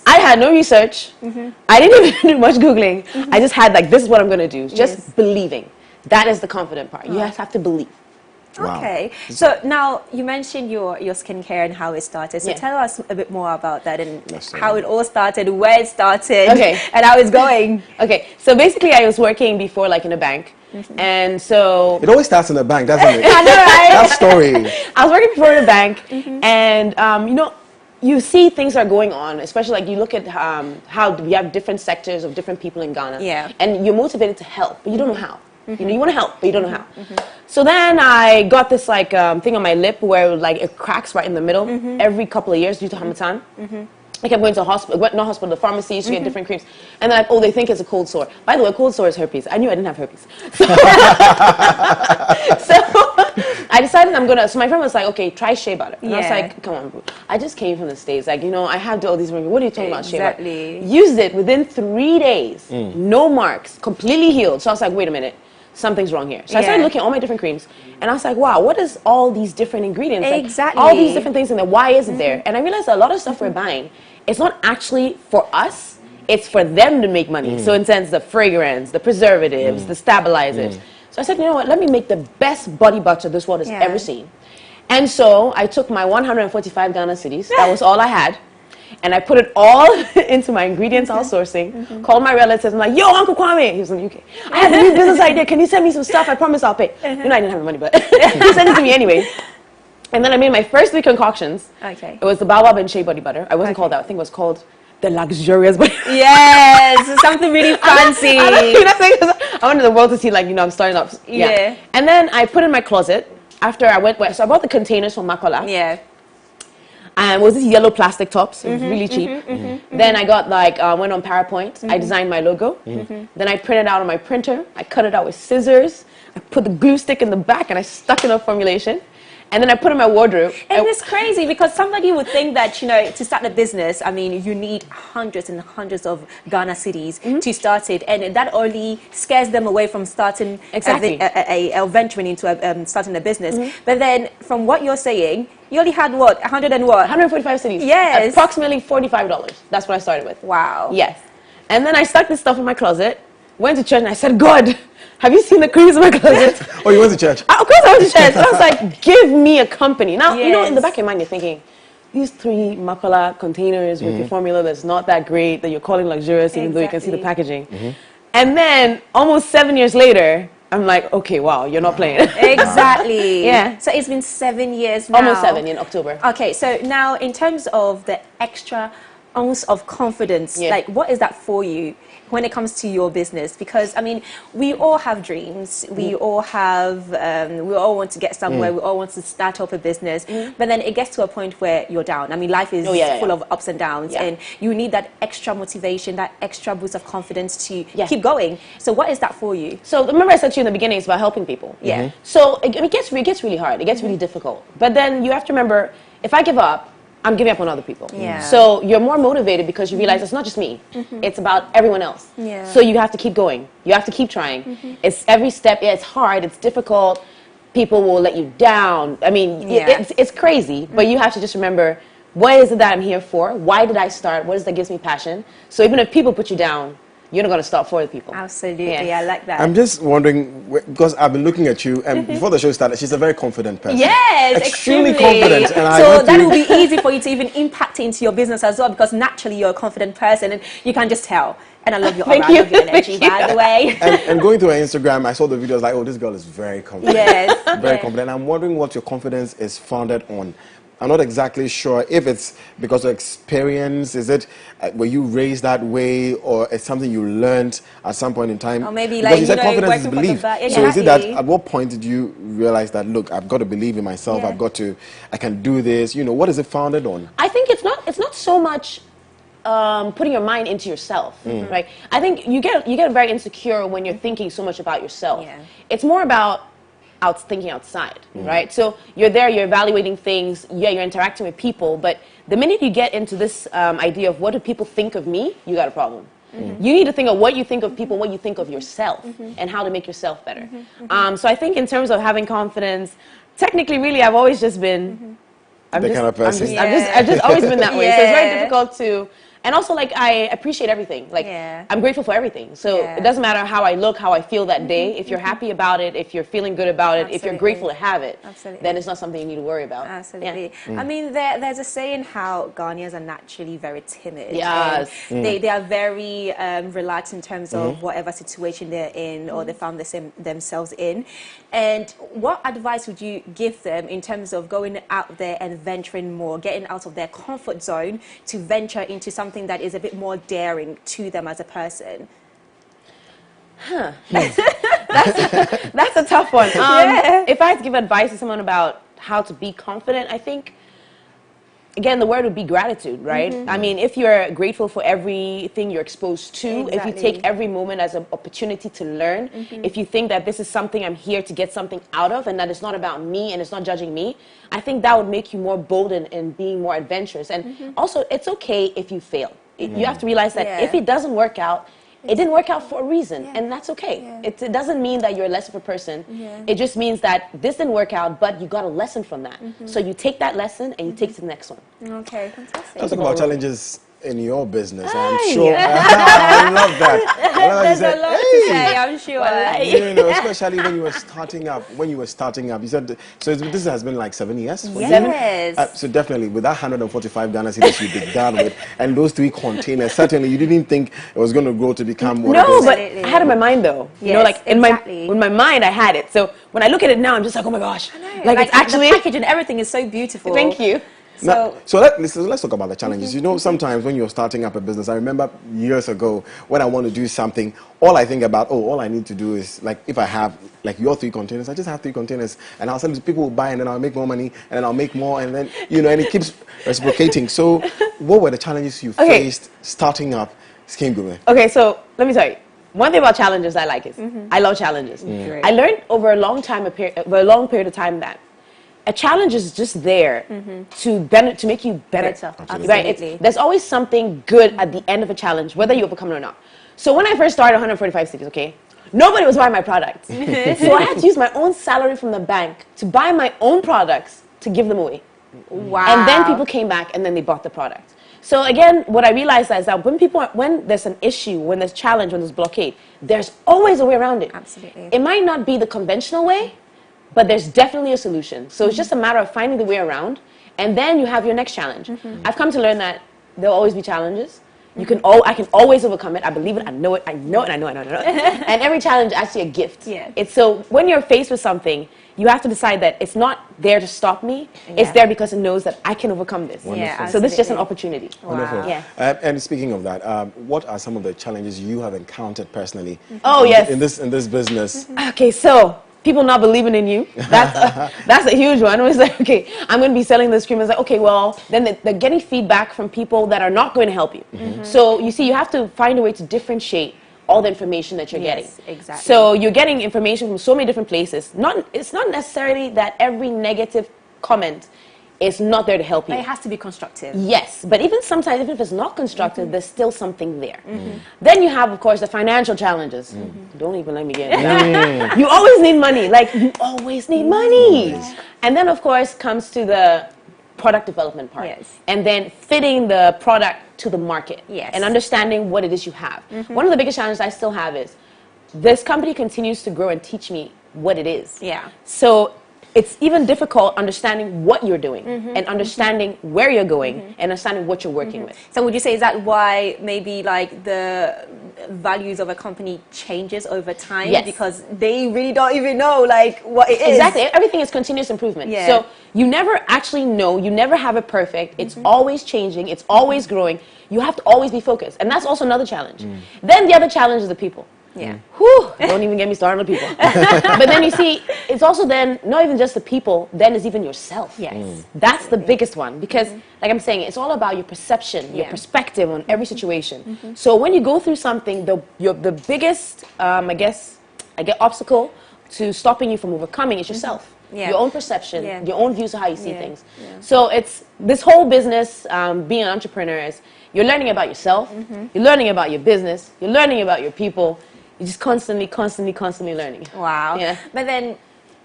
I had no research. I didn't even do much Googling. I just had like, this is what I'm going to do. Just believing. That is the confident part. You just have to believe. Wow. Okay. So now you mentioned your skincare and how it started. So tell us a bit more about that and how it all started, where it started, and how it's going. Okay. So basically I was working before like in a bank. And so it always starts in the bank, doesn't it? I know, right? That story. I was working before in a bank, and you know, you see things are going on, especially like you look at how we have different sectors of different people in Ghana, and you're motivated to help, but you don't know how. You know, you want to help, but you don't know how. So then I got this like thing on my lip where like it cracks right in the middle every couple of years due to Hamatan. I kept going to the pharmacies to get different creams. And then, they think it's a cold sore. By the way, cold sore is herpes. I knew I didn't have herpes. So I decided so my friend was like, okay, try shea butter. And I was like, come on, bro. I just came from the States. Like, you know, I have all these, what are you talking about, shea butter? Used it within 3 days. No marks, completely healed. So I was like, wait a minute. Something's wrong here. So I started looking at all my different creams, and I was like, wow, what is all these different ingredients? Like, all these different things in there, why is it there? And I realized a lot of stuff we're buying, it's not actually for us, it's for them to make money. So in a sense, the fragrance, the preservatives, the stabilizers. So I said, you know what, let me make the best body butter this world has ever seen. And so I took my 145 Ghana cedis, that was all I had, and I put it all into my ingredients I was sourcing, called my relatives, I'm like, yo, Uncle Kwame, he was in the UK. I have a new business idea, can you send me some stuff? I promise I'll pay. You know, I didn't have the money, but he sent it to me anyway. And then I made my first 3 concoctions. It was the baobab and shea body butter. I wasn't called that, I think it was called the luxurious body. Yes, something really fancy. I wanted the world to see, like, you know, I'm starting up. And then I put it in my closet after I went, so I bought the containers from Makola. And it was these yellow plastic tops. It was really cheap. Then I got like, went on PowerPoint. I designed my logo. Then I printed out on my printer. I cut it out with scissors. I put the glue stick in the back and I stuck in a formulation. And then I put it in my wardrobe. And it's crazy because somebody would think that, you know, to start a business, I mean, you need hundreds and hundreds of Ghana cedis to start it. And that only scares them away from starting, venturing into starting a business. But then from what you're saying, you only had what, 145 cedis. Yes. Approximately $45. That's what I started with. Wow. Yes. And then I stuck this stuff in my closet, went to church and I said, God, have you seen the creams in my closet? Oh, you went to church? Of course I went to church. And I was like, give me a company. Now, you know, in the back of your mind, you're thinking, these 3 Makola containers with your formula that's not that great, that you're calling luxurious, even though you can see the packaging. And then, almost 7 years later, I'm like, okay, wow, you're not playing. Exactly. Yeah. So it's been 7 years now. Almost 7 in October. Okay, so now in terms of the extra ounce of confidence, like what is that for you when it comes to your business? Because I mean, we all have dreams, we all have, we all want to get somewhere, we all want to start up a business, but then it gets to a point where you're down. I mean, life is full of ups and downs, and you need that extra motivation, that extra boost of confidence to keep going. So what is that for you? So remember I said to you in the beginning, it's about helping people. So it gets really hard, it gets really difficult. But then you have to remember, if I give up, I'm giving up on other people. So you're more motivated because you realize it's not just me. It's about everyone else. So you have to keep going. You have to keep trying. It's every step. It's hard. It's difficult. People will let you down. I mean, it's crazy. But you have to just remember, what is it that I'm here for? Why did I start? What is it that gives me passion? So even if people put you down, you're not going to stop for the people. Absolutely, I like that. I'm just wondering, because I've been looking at you, and before the show started, she's a very confident person. Yes, extremely confident. And so that will be easy for you to even impact into your business as well, because naturally you're a confident person, and you can just tell. And I love your aura, I love your energy, by the way. And going through her Instagram, I saw the videos like, oh, this girl is very confident. Yes. Very confident. I'm wondering what your confidence is founded on. I'm not exactly sure if it's because of experience. Is it, were you raised that way, or it's something you learned at some point in time? Or maybe because like, you said confidence is belief. So is it that at what point did you realize that, look, I've got to believe in myself, I can do this, what is it founded on? I think it's not so much putting your mind into yourself, right? I think you get very insecure when you're thinking so much about yourself. It's more about thinking outside, right? So you're there, you're evaluating things, you're interacting with people, but the minute you get into this idea of what do people think of me, you got a problem. You need to think of what you think of people, what you think of yourself, and how to make yourself better. So I think in terms of having confidence, technically, really, I've always just been kind of person. I've just always been that way. So it's very difficult to. And also, like, I appreciate everything. Like, I'm grateful for everything. So it doesn't matter how I look, how I feel that day. If you're happy about it, if you're feeling good about it, if you're grateful to have it, then it's not something you need to worry about. Absolutely. I mean, there's a saying how Ghanaians are naturally very timid. Yes. They are very relaxed in terms of whatever situation they're in or they found themselves in. And what advice would you give them in terms of going out there and venturing more, getting out of their comfort zone to venture into something that is a bit more daring to them as a person? That's a tough one. If I had to give advice to someone about how to be confident, I think, again, the word would be gratitude, right? I mean, if you're grateful for everything you're exposed to, if you take every moment as an opportunity to learn, if you think that this is something I'm here to get something out of and that it's not about me and it's not judging me, I think that would make you more bold and being more adventurous. And also, it's okay if you fail. You have to realize that if it doesn't work out, it didn't work out for a reason, and that's okay. It doesn't mean that you're less of a person. It just means that this didn't work out, but you got a lesson from that. So you take that lesson and you take it to the next one. Okay, fantastic. Let's talk about challenges in your business. I'm sure. I love that. There's a lot to say, I'm sure. Especially when you were starting up. You said, so this has been like 7 years? Yes. So definitely, with that 145 Ghana cedis you began with, and those 3 containers, certainly you didn't think it was going to grow to become what it is. No, but I had it in my mind though. You know, like in my mind I had it. So when I look at it now, I'm just like, oh my gosh. Like it's actually, the package and everything is so beautiful. Thank you. So let's talk about the challenges. Sometimes when you're starting up a business, I remember years ago when I want to do something, all I think about, all I need to do is, like, if I have, like, your 3 containers, I just have 3 containers, and I'll sell it to people who buy, and then I'll make more money, and then I'll make more, and then, and it keeps reciprocating. So what were the challenges you faced starting up Skin Gourmet? Okay, so let me tell you. One thing about challenges I like is, I love challenges. I learned over a long period of time that a challenge is just there to make you better. Right? There's always something good at the end of a challenge, whether you overcome it or not. So when I first started 145 cities, okay, nobody was buying my products. So I had to use my own salary from the bank to buy my own products to give them away. Wow. And then people came back and then they bought the product. So again, what I realized is that when there's an issue, when there's challenge, when there's blockade, there's always a way around it. Absolutely. It might not be the conventional way, but there's definitely a solution. So it's just a matter of finding the way around, and then you have your next challenge. I've come to learn that there'll always be challenges, You can I can always overcome it. I believe it. I know it. I know it. I know it. I know it. And every challenge is actually a gift. Yeah. It's so when you're faced with something, you have to decide that it's not there to stop me. It's there because it knows that I can overcome this. So this is just an opportunity. Wonderful. Yeah. And speaking of that, what are some of the challenges you have encountered personally? Oh, yes. In this business. Okay, so people not believing in you. That's a huge one. It's like, okay, I'm going to be selling this cream. It's like, okay, well, then they're getting feedback from people that are not going to help you. So you see, you have to find a way to differentiate all the information that you're getting. Exactly. So you're getting information from so many different places. It's not necessarily that every negative comment is not there to help you. But it has to be constructive. Yes, but even sometimes, even if it's not constructive, there's still something there. Then you have, of course, the financial challenges. Don't even let me get into that. You always need money. Like, you always need money. And then, of course, comes to the product development part. And then fitting the product to the market. And understanding what it is you have. One of the biggest challenges I still have is this company continues to grow and teach me what it is. So it's even difficult understanding what you're doing and understanding where you're going and understanding what you're working with. So would you say, is that why maybe like the values of a company changes over time? Yes. Because they really don't even know like what it is. Exactly. Everything is continuous improvement. So you never actually know, you never have it perfect. It's always changing. It's always growing. You have to always be focused. And that's also another challenge. Then the other challenge is the people. Whew, don't even get me started on people. But then you see, it's also then not even just the people, then it's even yourself. That's the biggest one, because like I'm saying, it's all about your perception, your perspective on every situation. So when you go through something, the biggest, I guess, obstacle to stopping you from overcoming is yourself. Your own perception, your own views of how you see things. So it's this whole business, being an entrepreneur is, you're learning about yourself, you're learning about your business, you're learning about your people. You're just constantly learning. Wow. But then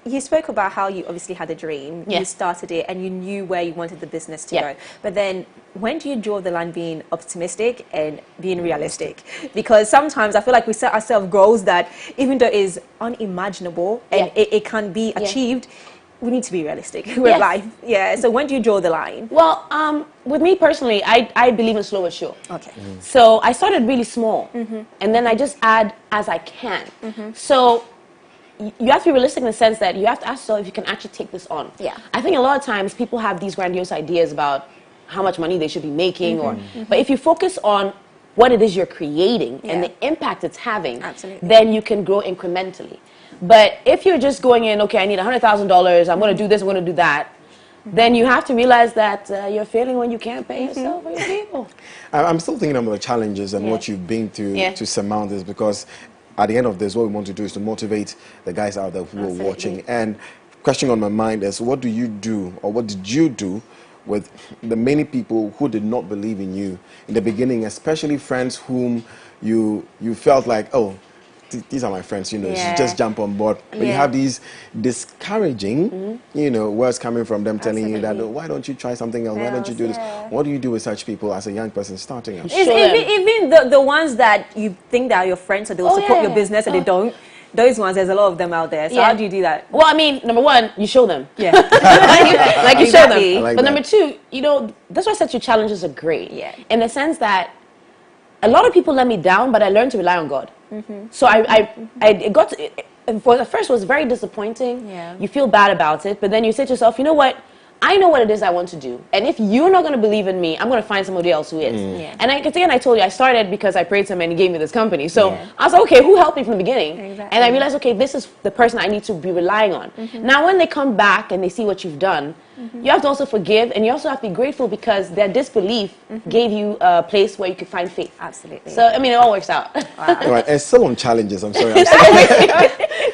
you spoke about how you obviously had a dream. You started it and you knew where you wanted the business to go. But then when do you draw the line being optimistic and being realistic? Because sometimes I feel like we set ourselves goals that even though it is unimaginable and it can be achieved, we need to be realistic with life. So when do you draw the line? Well, with me personally, I believe in slow and sure. So I started really small, and then I just add as I can. So you have to be realistic in the sense that you have to ask yourself if you can actually take this on. I think a lot of times people have these grandiose ideas about how much money they should be making, but if you focus on what it is you're creating and the impact it's having, then you can grow incrementally. But if you're just going in, okay, I need $100,000, I'm going to do this, I'm going to do that, then you have to realize that you're failing when you can't pay yourself or your people. I'm still thinking about the challenges and what you've been through to surmount this, because at the end of this, what we want to do is to motivate the guys out there who are watching. And question on my mind is, what do you do, or what did you do with the many people who did not believe in you in the beginning, especially friends whom you felt like, oh, these are my friends, you know, you should just jump on board. But you have these discouraging, you know, words coming from them telling you that, oh, why don't you try something else? Why don't you do this? What do you do with such people as a young person starting out? Even the ones that you think that are your friends, so they'll support your business and they don't. Those ones, there's a lot of them out there. So how do you do that? Well, I mean, number one, you show them. You show them. But number two, you know, that's why such challenges are great. In the sense that a lot of people let me down, but I learned to rely on God. So I got to, for the first, it was very disappointing. You feel bad about it, but then you say to yourself, you know what? I know what it is I want to do. And if you're not going to believe in me, I'm going to find somebody else who is. And I told you, I started because I prayed to him and he gave me this company. So I was like, okay, who helped me from the beginning? And I realized, okay, this is the person I need to be relying on. Now, when they come back and they see what you've done, you have to also forgive, and you also have to be grateful because their disbelief gave you a place where you could find faith. Absolutely. So, I mean, it all works out. Right, and still on challenges, I'm sorry.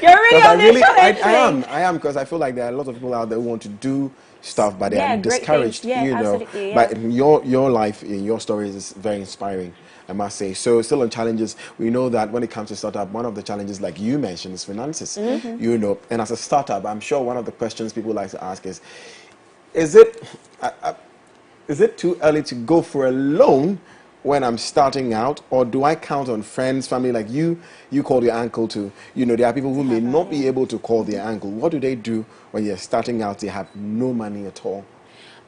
You're really on this challenge. I am, because I feel like there are a lot of people out there who want to do stuff, but they are discouraged, you know. But in your life, in your stories, is very inspiring, I must say. So still on challenges, we know that when it comes to startup, one of the challenges, like you mentioned, is finances. You know, and as a startup, I'm sure one of the questions people like to ask is it too early to go for a loan when I'm starting out, or do I count on friends, family, like you call your uncle to, you know, there are people who may not be able to call their uncle. What do they do when you're starting out, they have no money at all?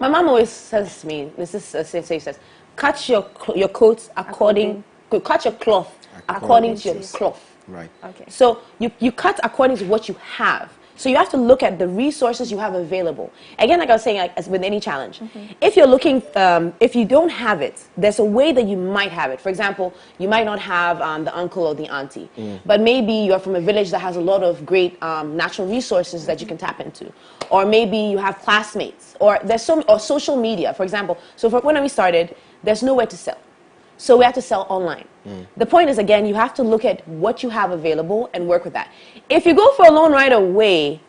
My mom always says to me, this is says, cut your coats cut your cloth according to your cloth. Right. Okay. So you cut according to what you have. So you have to look at the resources you have available. Again, like I was saying, like, as with any challenge, if you're looking, if you don't have it, there's a way that you might have it. For example, you might not have the uncle or the auntie, but maybe you're from a village that has a lot of great natural resources that you can tap into. Or maybe you have classmates, or there's or social media, for example. So when we started, there's nowhere to sell. So we have to sell online. The point is, again, you have to look at what you have available and work with that. If you go for a loan right away,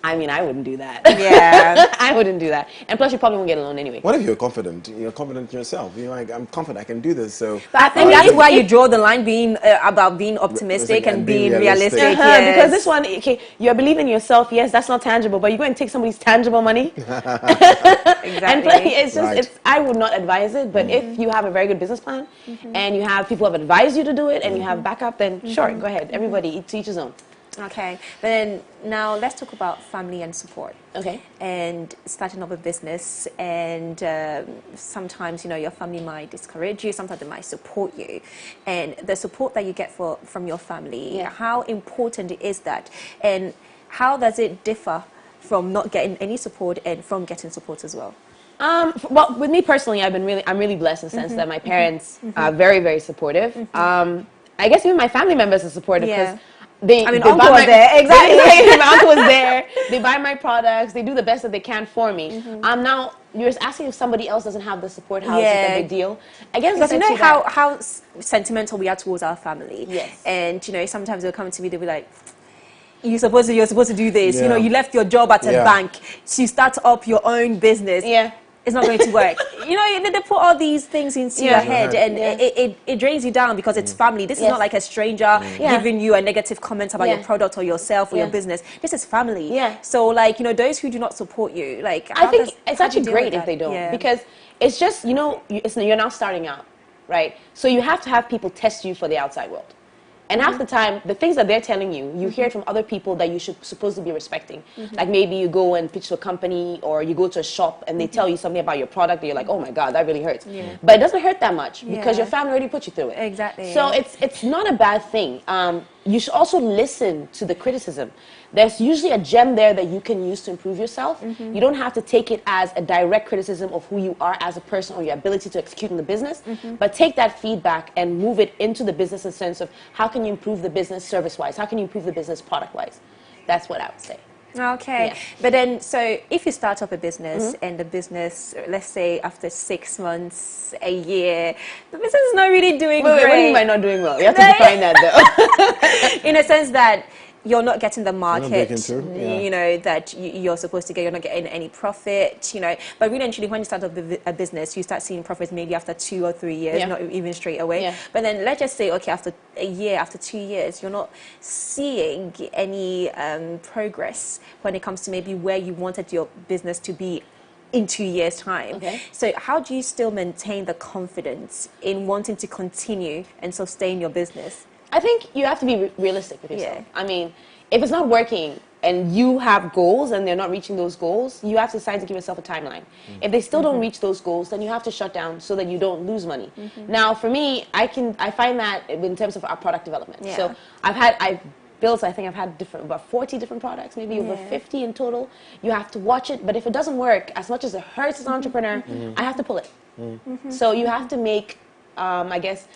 I mean, I wouldn't do that. Yeah. I wouldn't do that. And plus, you probably won't get a loan anyway. What if you're confident? You're confident in yourself. You're like, I'm confident, I can do this. So but I think that's why you draw the line being about being optimistic and being realistic. Yes. Because this one, okay, you're believing in yourself. Yes, that's not tangible, but you go and take somebody's tangible money. Exactly. And it's just, I would not advise it. But if you have a very good business plan and you have people who have advised you to do it and you have backup, then sure, go ahead. Everybody, to each his own. Okay, then now let's talk about family and support. Okay. And starting up a business, and sometimes, you know, your family might discourage you, sometimes they might support you. And the support that you get from your family, how important is that? And how does it differ from not getting any support and from getting support as well? Well, with me personally, I'm really blessed in the sense that my parents are very, very supportive. I guess even my family members are supportive because uncle was there. Exactly. My uncle was there. They buy my products. They do the best that they can for me. Now, you're asking if somebody else doesn't have the support, how is it a big deal? I guess because you know how sentimental we are towards our family. Yes. And, you know, sometimes they'll come to me, they'll be like, you're supposed to do this. You know, you left your job at a bank to start up your own business. Yeah. It's not going to work. You know, they put all these things into your head, and it drains you down because it's family. This is not like a stranger giving you a negative comment about your product or yourself or your business. This is family. So, like, you know, those who do not support you, like, I think it's actually great if they don't, because it's just, you know, you're now starting out, right? So you have to have people test you for the outside world. And half the time, the things that they're telling you, you hear it from other people that you should supposed to be respecting. Like maybe you go and pitch to a company or you go to a shop and they tell you something about your product and you're like, oh my God, that really hurts. But it doesn't hurt that much because your family already put you through it. Exactly. So it's not a bad thing. You should also listen to the criticism. There's usually a gem there that you can use to improve yourself. You don't have to take it as a direct criticism of who you are as a person or your ability to execute in the business, but take that feedback and move it into the business in the sense of how can you improve the business service-wise? How can you improve the business product-wise? That's what I would say. Okay. Yeah. But then, so if you start up a business and the business, let's say after 6 months, a year, the business is not really doing great. What do you mean by not doing well? You have to define that though. In a sense that you're not getting the market, you know, that you're supposed to get. You're not getting any profit, you know. But really, actually, when you start up a business, you start seeing profits maybe after 2 or 3 years, not even straight away. But then let's just say, okay, after a year, after 2 years, you're not seeing any progress when it comes to maybe where you wanted your business to be in 2 years' time. So how do you still maintain the confidence in wanting to continue and sustain your business? I think you have to be realistic with yourself. I mean, if it's not working and you have goals and they're not reaching those goals, you have to decide to give yourself a timeline. If they still don't reach those goals, then you have to shut down so that you don't lose money. Now, for me, I find that in terms of our product development. So I've built, I think I've had about 40 different products, maybe over 50 in total. You have to watch it, but if it doesn't work, as much as it hurts as an entrepreneur, I have to pull it. So you have to make, I guess,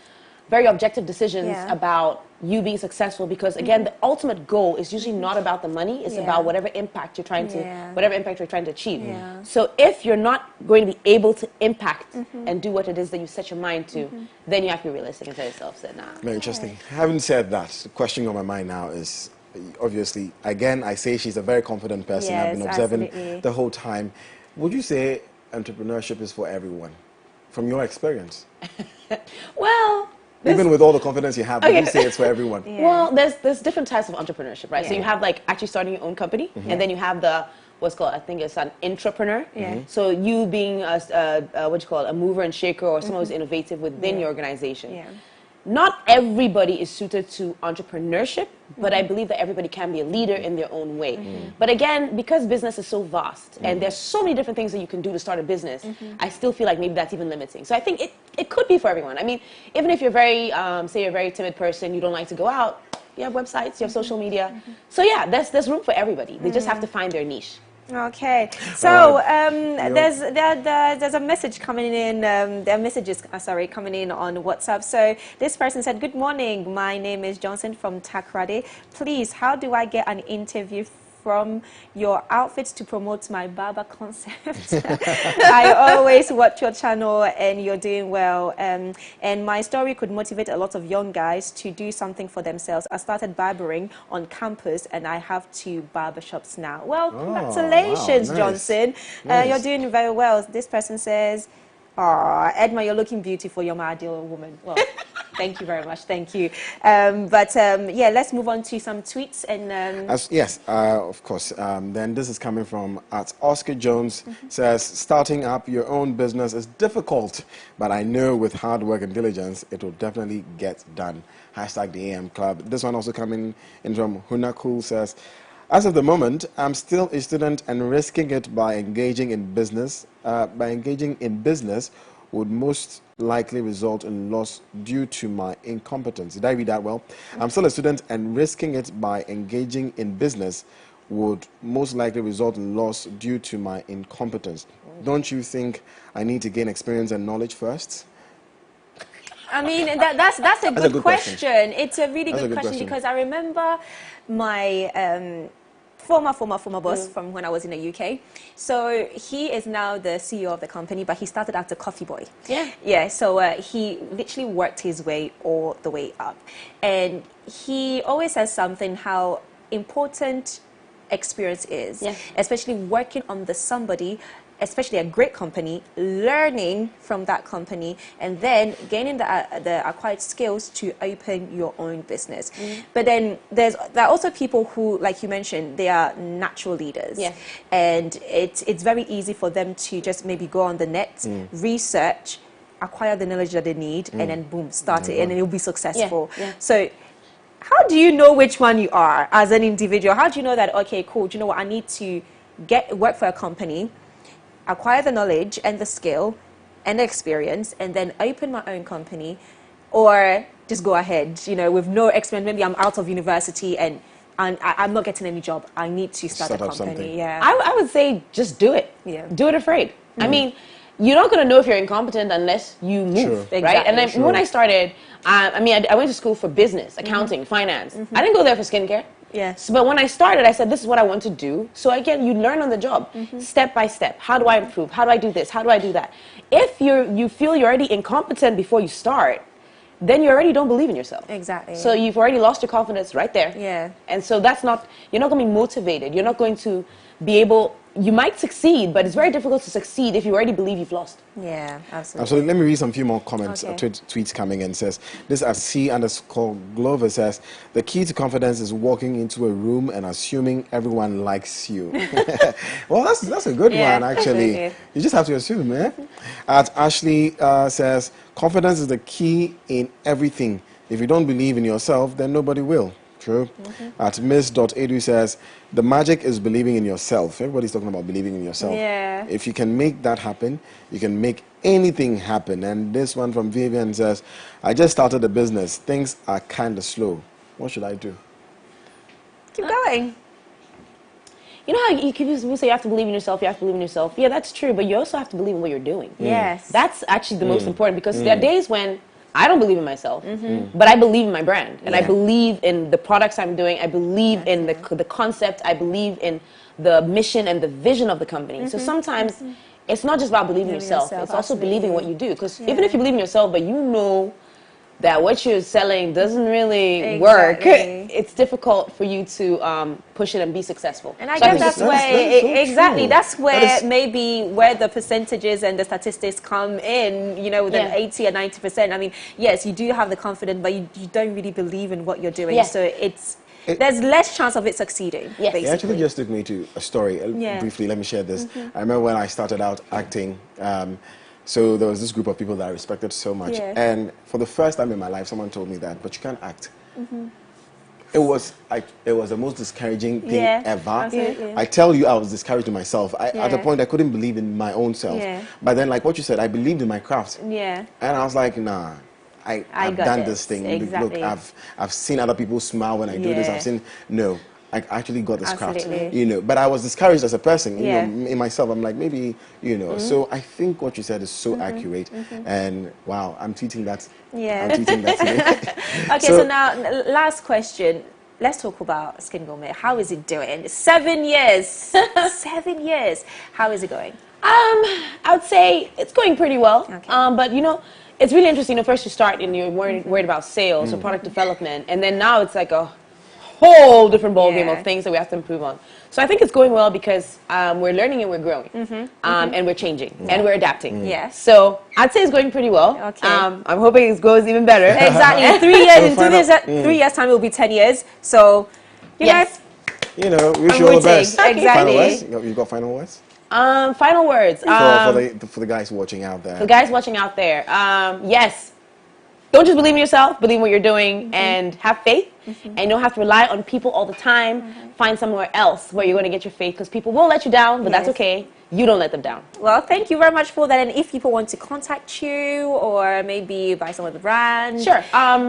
very objective decisions about you being successful, because again, the ultimate goal is usually not about the money, it's about whatever impact you're trying to achieve. So if you're not going to be able to impact and do what it is that you set your mind to, then you have to be realistic and tell yourself that, nah. Very interesting. Having said that, the question on my mind now is, obviously, again, I say she's a very confident person. I've been observing the whole time. Would you say entrepreneurship is for everyone, from your experience? Well, even with all the confidence you have, would you say it's for everyone? Well, there's different types of entrepreneurship, right? So you have like actually starting your own company, and then you have the what's called, I think it's an intrapreneur. So you being a mover and shaker or someone who's innovative within your organization. not everybody is suited to entrepreneurship, but I believe that everybody can be a leader in their own way. But again, because business is so vast and there's so many different things that you can do to start a business, I still feel like maybe that's even limiting. So I think it could be for everyone. I mean, even if you're very, say you're a very timid person, you don't like to go out, you have websites, you have social media. So yeah, there's room for everybody. They just have to find their niche. Okay, so there's a message coming in. There are messages, coming in on WhatsApp. So this person said, "Good morning. My name is Johnson from Takrade. Please, how do I get an interview from your outfits to promote my barber concept? I always watch your channel and you're doing well. And my story could motivate a lot of young guys to do something for themselves. I started barbering on campus and I have 2 barbershops now." Well, congratulations, wow, nice. Johnson. Nice. You're doing very well. This person says, "Aw, Edma, you're looking beautiful. You're my ideal woman." Well, thank you very much. Thank you. Yeah, let's move on to some tweets. And yes, of course. Then this is coming from Oscar Jones. Says, "Starting up your own business is difficult, but I know with hard work and diligence, it will definitely get done." Hashtag the AM Club. This one also coming in from Hunakul. Says, "As of the moment, I'm still a student and risking it by engaging in business. Would most likely result in loss due to my incompetence." Did I read that well? "I'm still a student and risking it by engaging in business would most likely result in loss due to my incompetence. Don't you think I need to gain experience and knowledge first?" I mean, that's a good question. It's a really good question because I remember my former boss from when I was in the UK. So he is now the CEO of the company, but he started as a coffee boy. Yeah. So he literally worked his way all the way up, and he always says something how important experience is, especially working under somebody, especially a great company, learning from that company, and then gaining the acquired skills to open your own business. But then there are also people who, like you mentioned, they are natural leaders. And it's very easy for them to just maybe go on the net, research, acquire the knowledge that they need, and then boom, start it, and then it'll be successful. So how do you know which one you are as an individual? How do you know that, okay, cool, do you know what, I need to work for a company, acquire the knowledge and the skill and the experience, and then open my own company, or just go ahead, with no experience? Maybe I'm out of university and I'm not getting any job. I need to start a company. Something. I would say just do it. Do it afraid. I mean, you're not going to know if you're incompetent unless you move, right? And then when I started, I went to school for business, accounting, finance. I didn't go there for skincare. So, but when I started, I said, this is what I want to do. So again, you learn on the job, step by step. How do I improve? How do I do this? How do I do that? If you feel you're already incompetent before you start, then you already don't believe in yourself. Exactly. So you've already lost your confidence right there. And so you're not going to be motivated. You're not going to be able, you might succeed, but it's very difficult to succeed if you already believe you've lost. Yeah, absolutely. Absolutely. Let me read some few more comments, tweets coming in. Says, this as C_Glover says, "The key to confidence is walking into a room and assuming everyone likes you." Well, that's a good one, actually. You just have to assume, eh? Ashley says, "Confidence is the key in everything. If you don't believe in yourself, then nobody will." True. Miss.edu says, "The magic is believing in yourself." Everybody's talking about believing in yourself. If you can make that happen, you can make anything happen. And this one from Vivian says, "I just started a business. Things are kind of slow. What should I do?" Keep going. You know how people say you have to believe in yourself, you have to believe in yourself. Yeah, that's true, but you also have to believe in what you're doing. That's actually the most important, because there are days when I don't believe in myself, but I believe in my brand, and I believe in the products I'm doing. I believe in the concept. I believe in the mission and the vision of the company. So sometimes it's not just about believing in yourself. It's also believing what you do. Because even if you believe in yourself, but you know that what you're selling doesn't really work, it's difficult for you to push it and be successful. And I guess that's where, that's where maybe where the percentages and the statistics come in, with an 80 or 90%. I mean, yes, you do have the confidence, but you don't really believe in what you're doing. So there's less chance of it succeeding, basically. It actually just took me to a story. Briefly, let me share this. I remember when I started out acting, So there was this group of people that I respected so much. Yeah. And for the first time in my life, someone told me that, but you can't act. Mm-hmm. It was the most discouraging thing ever. Absolutely. I tell you, I was discouraged in myself. At the Yeah. point I couldn't believe in my own self. Yeah. But then, like what you said, I believed in my craft. Yeah. And I was like, nah, I've got done this. this thing. Exactly. Look, I've seen other people smile when I do this. Yeah. I've seen, no, I actually got this Absolutely. craft. You know, but I was discouraged as a person. Yeah. You know, in myself, I'm like, maybe, you know. So I think what you said is so accurate. And wow, I'm tweeting that. Yeah. I'm tweeting that today. Okay, so now, last question. Let's talk about Skin Gourmet. How is it doing? 7 years. 7 years. How is it going? I would say it's going pretty well. Okay. But you know, it's really interesting. You know, first you start and you're worried about sales or product development, and then now it's like a whole different ballgame of things that we have to improve on. So I think it's going well because we're learning and we're growing, and we're changing and we're adapting. Yes. So I'd say it's going pretty well. Okay. I'm hoping it goes even better. Exactly. 3 years into 3 years time, it will be 10 years. So, yes. You know, wish you all the best. Exactly. Final words? You got final words? Final words. For the guys watching out there. The guys watching out there. Yes. Don't just believe in yourself, believe in what you're doing, and have faith. And you don't have to rely on people all the time. Find somewhere else where you're going to get your faith, because people will let you down, but that's okay. You don't let them down. Well, thank you very much for that. And if people want to contact you or maybe buy some of the brand. Sure.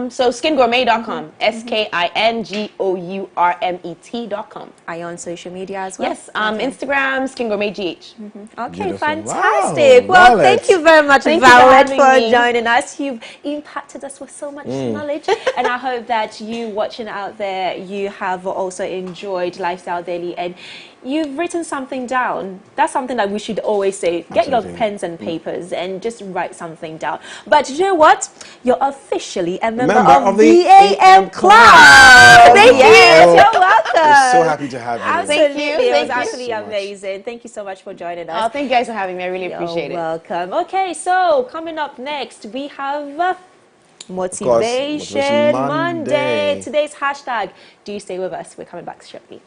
So skingourmet.com. SKINGOURMET.com. Are you on social media as well? Yes. Instagram, SkinGourmetGH. Okay, Beautiful. fantastic. Wow, Well, Violet. thank you very much, Thank you Violet, for for having me. joining us. You've impacted us with so much knowledge. And I hope that you watching out there, you have also enjoyed Lifestyle Daily and you've written something down. That's something that we should always say. Get your pens and papers and just write something down. But you know what? You're officially a member of the AM Club. Thank you. You're welcome. We're so happy to have you. Absolutely. you. It was Thank you actually so much. amazing. Thank you so much for joining us. Oh, thank you guys for having me. I really appreciate You're it. welcome. Okay, so coming up next, we have Motivation Monday. Today's hashtag, do you stay with us? We're coming back shortly.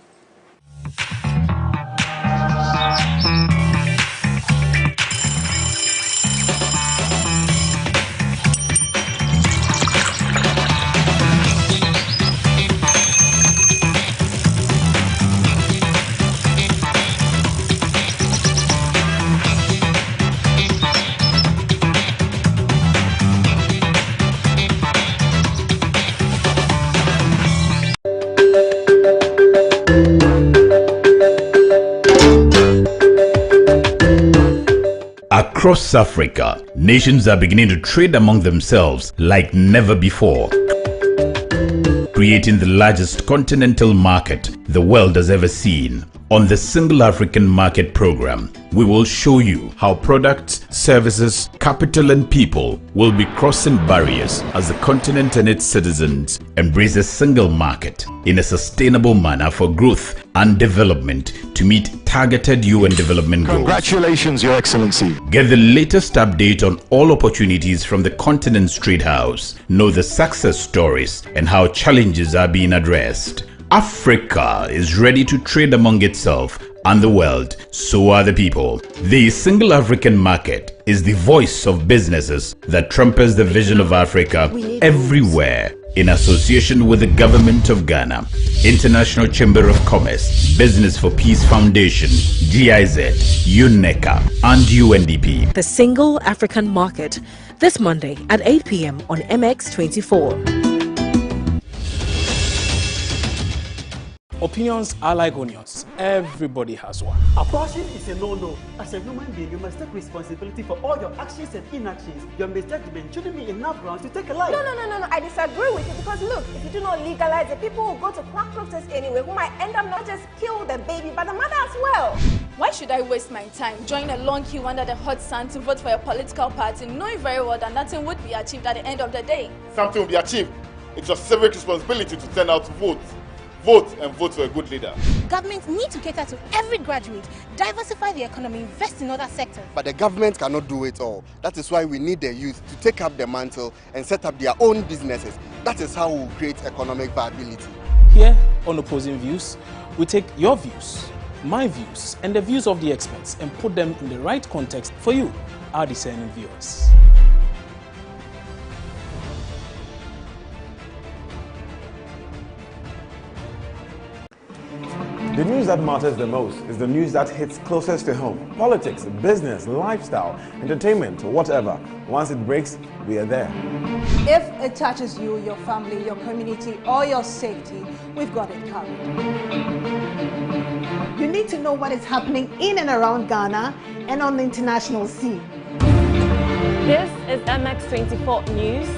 Across Africa, nations are beginning to trade among themselves like never before, creating the largest continental market the world has ever seen. On the Single African Market Program, we will show you how products, services, capital and people will be crossing barriers as the continent and its citizens embrace a single market in a sustainable manner for growth and development to meet targeted UN development goals. Congratulations, Your Excellency. Get the latest update on all opportunities from the Continent's Trade House. Know the success stories and how challenges are being addressed. Africa is ready to trade among itself and the world, so are the people. The Single African Market is the voice of businesses that trumpets the vision of Africa everywhere, in association with the Government of Ghana, International Chamber of Commerce, Business for Peace Foundation, GIZ, UNECA, and UNDP. The Single African Market, this Monday at 8 p.m. on MX24. Opinions are like onions. Everybody has one. Abortion is a no-no. As a human being, you must take responsibility for all your actions and inactions. Your misjudgment shouldn't be enough grounds to take a life. No. I disagree with you because look, if you do not legalize it, people will go to quack doctors anyway who might end up not just kill the baby but the mother as well. Why should I waste my time joining a long queue under the hot sun to vote for a political party, knowing very well that nothing would be achieved at the end of the day? Something will be achieved. It's your civic responsibility to turn out to vote. Vote and vote for a good leader. Governments need to cater to every graduate, diversify the economy, invest in other sectors. But the government cannot do it all. That is why we need the youth to take up the mantle and set up their own businesses. That is how we will create economic viability. Here on Opposing Views, we take your views, my views and the views of the experts and put them in the right context for you, our discerning viewers. The news that matters the most is the news that hits closest to home. Politics, business, lifestyle, entertainment, whatever. Once it breaks, we are there. If it touches you, your family, your community, or your safety, we've got it covered. You need to know what is happening in and around Ghana and on the international scene. This is MX24 News.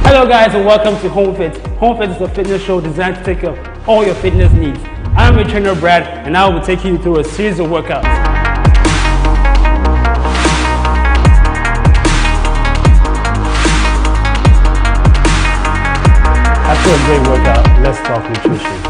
Hello guys and welcome to Home Fit. Home Fit is a fitness show designed to take care of all your fitness needs. I am your trainer Brad and I will be taking you through a series of workouts. After a great workout, let's talk nutrition.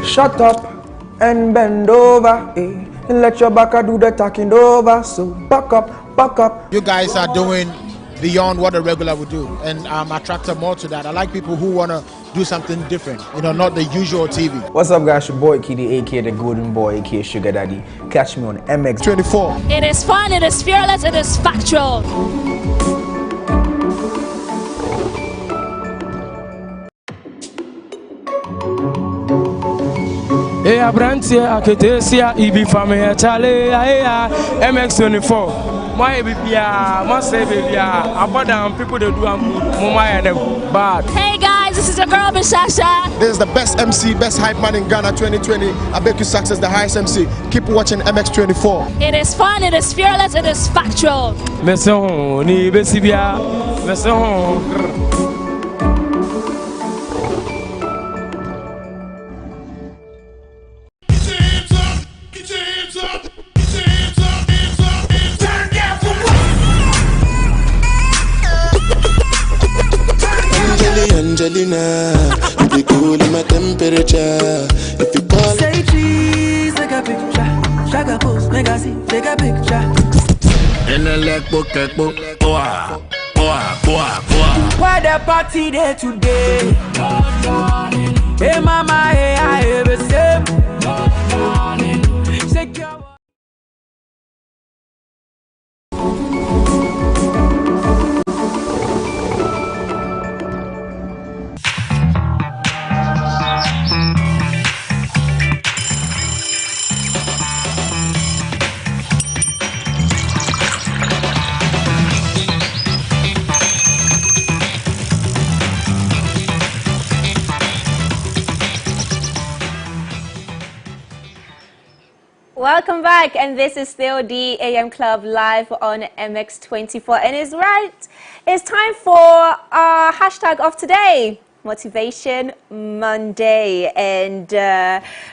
Shut up and bend over, and let your back do the talking over. So back up, back up. You guys are doing beyond what a regular would do, and I'm attracted more to that. I like people who want to do something different, you know, not the usual TV. What's up, guys? Your boy Kiddy, aka the Golden Boy, aka Sugar Daddy. Catch me on MX24. It is fun, it is fearless, it is factual. Hey, Abrantia, Aketesia, Ibi Family, Charlie, MX24. My baby, must say, baby, about them people that do Mumma and bad. Hey guys, this is your girl, Miss Sasha. This is the best MC, best hype man in Ghana 2020. I beg you, success, the highest MC. Keep watching MX24. It is fun, it is fearless, it is factual. Messon, ni besibia, Messon. Angelina, you be cool in my temperature. If you call, say cheese, take a picture. Shaka post, make a see, take a picture. in a leg book, boah, boah, boah, boah. Why the party there today? Hey mama, hey I have a same. Shake your Welcome back, and this is still the AM Club live on MX24, and it's time for our hashtag of today, Motivation Monday, and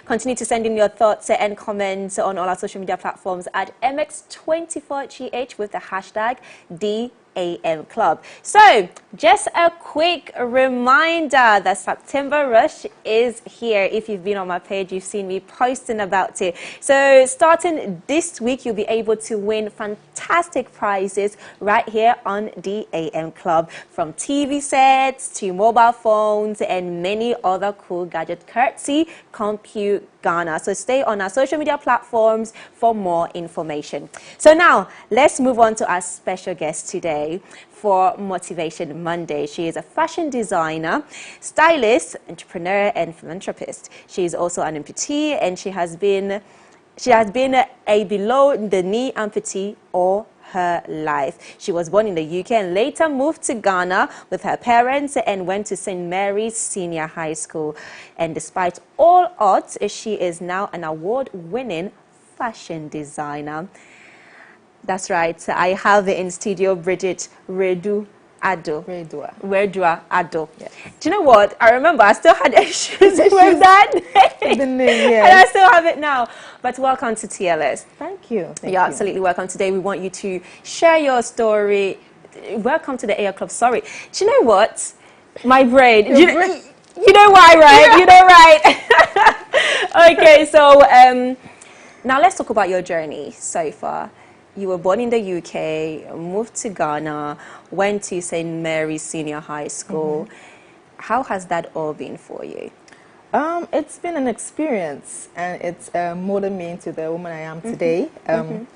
continue to send in your thoughts and comments on all our social media platforms at MX24GH with the hashtag AM Club. So, just a quick reminder that September Rush is here. If you've been on my page, you've seen me posting about it. So, starting this week, you'll be able to win fantastic prizes right here on the AM Club, from TV sets to mobile phones and many other cool gadgets, courtesy Compute Ghana. So stay on our social media platforms for more information. So now let's move on to our special guest today for Motivation Monday. She is a fashion designer, stylist, entrepreneur, and philanthropist. She is also an amputee, and she has been a below-the-knee amputee all her life. She was born in the UK and later moved to Ghana with her parents and went to St. Mary's Senior High School. And despite all odds, she is now an award-winning fashion designer. That's right. I have in studio Bridget Redua Ado. Yes. Do you know what? I remember I still had issues with that name. The name, yes. And I still have it now. But welcome to TLS. Thank you. You're absolutely welcome. Today we want you to share your story. Welcome to the AM Club. Sorry. Do you know what? My brain. You know why, right? Yeah. You know, right? Okay, so now let's talk about your journey so far. You were born in the UK, moved to Ghana, went to St. Mary's Senior High School. How has that all been for you? It's been an experience, and it's molded me into the woman I am today. I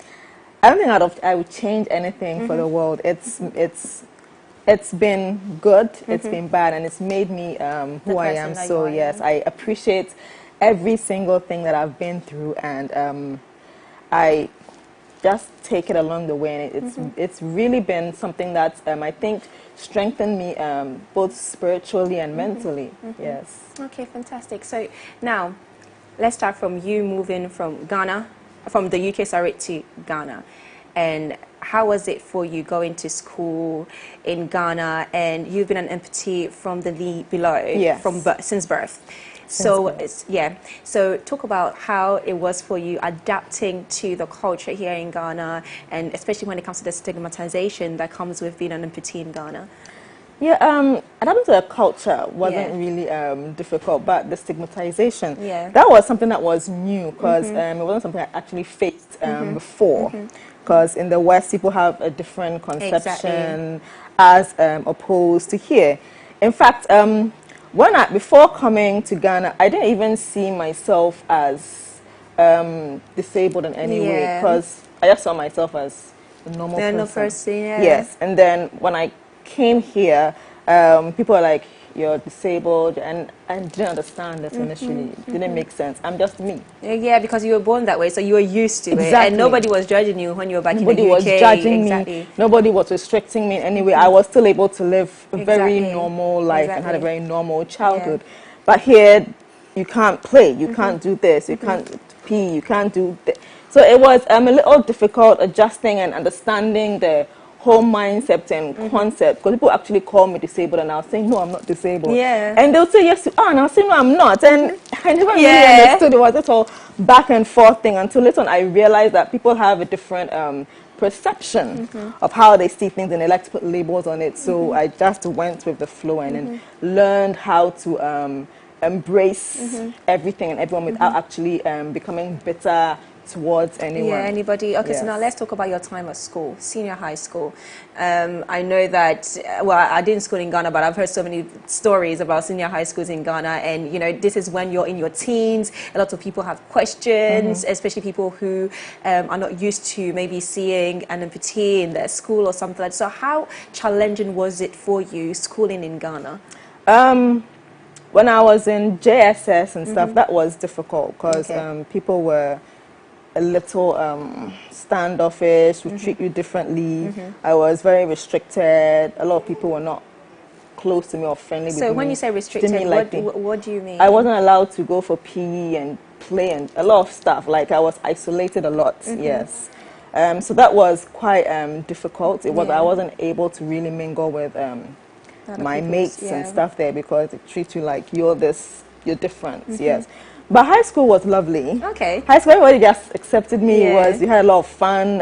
don't think I would change anything for the world. It's been good, it's been bad, and it's made me who I am. So yes, I appreciate every single thing that I've been through, and I just take it along the way. And it's really been something that I think strengthened me both spiritually and mentally. Yes. Okay, fantastic. So now let's start from you moving from the UK, sorry, to Ghana. And how was it for you going to school in Ghana? And you've been an amputee from the knee below, yes, since birth. So so talk about how it was for you adapting to the culture here in Ghana, and especially when it comes to the stigmatization that comes with being an amputee in Ghana. Yeah, adapting to the culture wasn't really difficult, but the stigmatization, that was something that was new, because it wasn't something I actually faced before. Because in the West, people have a different conception as opposed to here. In fact, before coming to Ghana, I didn't even see myself as disabled in any way, because I just saw myself as a normal person. Yes, and then when I came here, people are like, you're disabled, and I didn't understand this initially. It didn't make sense. I'm just me. Yeah, because you were born that way, so you were used to it, and nobody was judging you when you were back in the UK. Nobody was judging me. Nobody was restricting me in any way. I was still able to live a very normal life and had a very normal childhood. But here, you can't play. You can't do this. You can't pee. You can't do this. So it was a little difficult adjusting and understanding the whole mindset and concept, because people actually call me disabled, and I'll say, no, I'm not disabled. And they'll say, yes, you are, and I'll say, no, I'm not. And I never really understood. It was this whole back and forth thing until later on I realized that people have a different perception of how they see things, and they like to put labels on it. So I just went with the flow and then learned how to embrace everything and everyone without actually becoming bitter towards anyone. Yeah, anybody. Okay, so now let's talk about your time at school, senior high school. I know that, well, I didn't school in Ghana, but I've heard so many stories about senior high schools in Ghana, and you know, this is when you're in your teens. A lot of people have questions, especially people who are not used to maybe seeing an amputee in their school or something like that. So how challenging was it for you schooling in Ghana? When I was in JSS and stuff, that was difficult, because people were a little standoffish, would treat you differently. I was very restricted. A lot of people were not close to me or friendly with me. So when you say restricted, what do you mean? I wasn't allowed to go for PE and play and a lot of stuff. Like, I was isolated a lot, yes. So that was quite difficult. It was I wasn't able to really mingle with my mates and stuff there, because they treat you like you're different, yes. But high school was lovely. Okay. High school, everybody just accepted me. You had a lot of fun.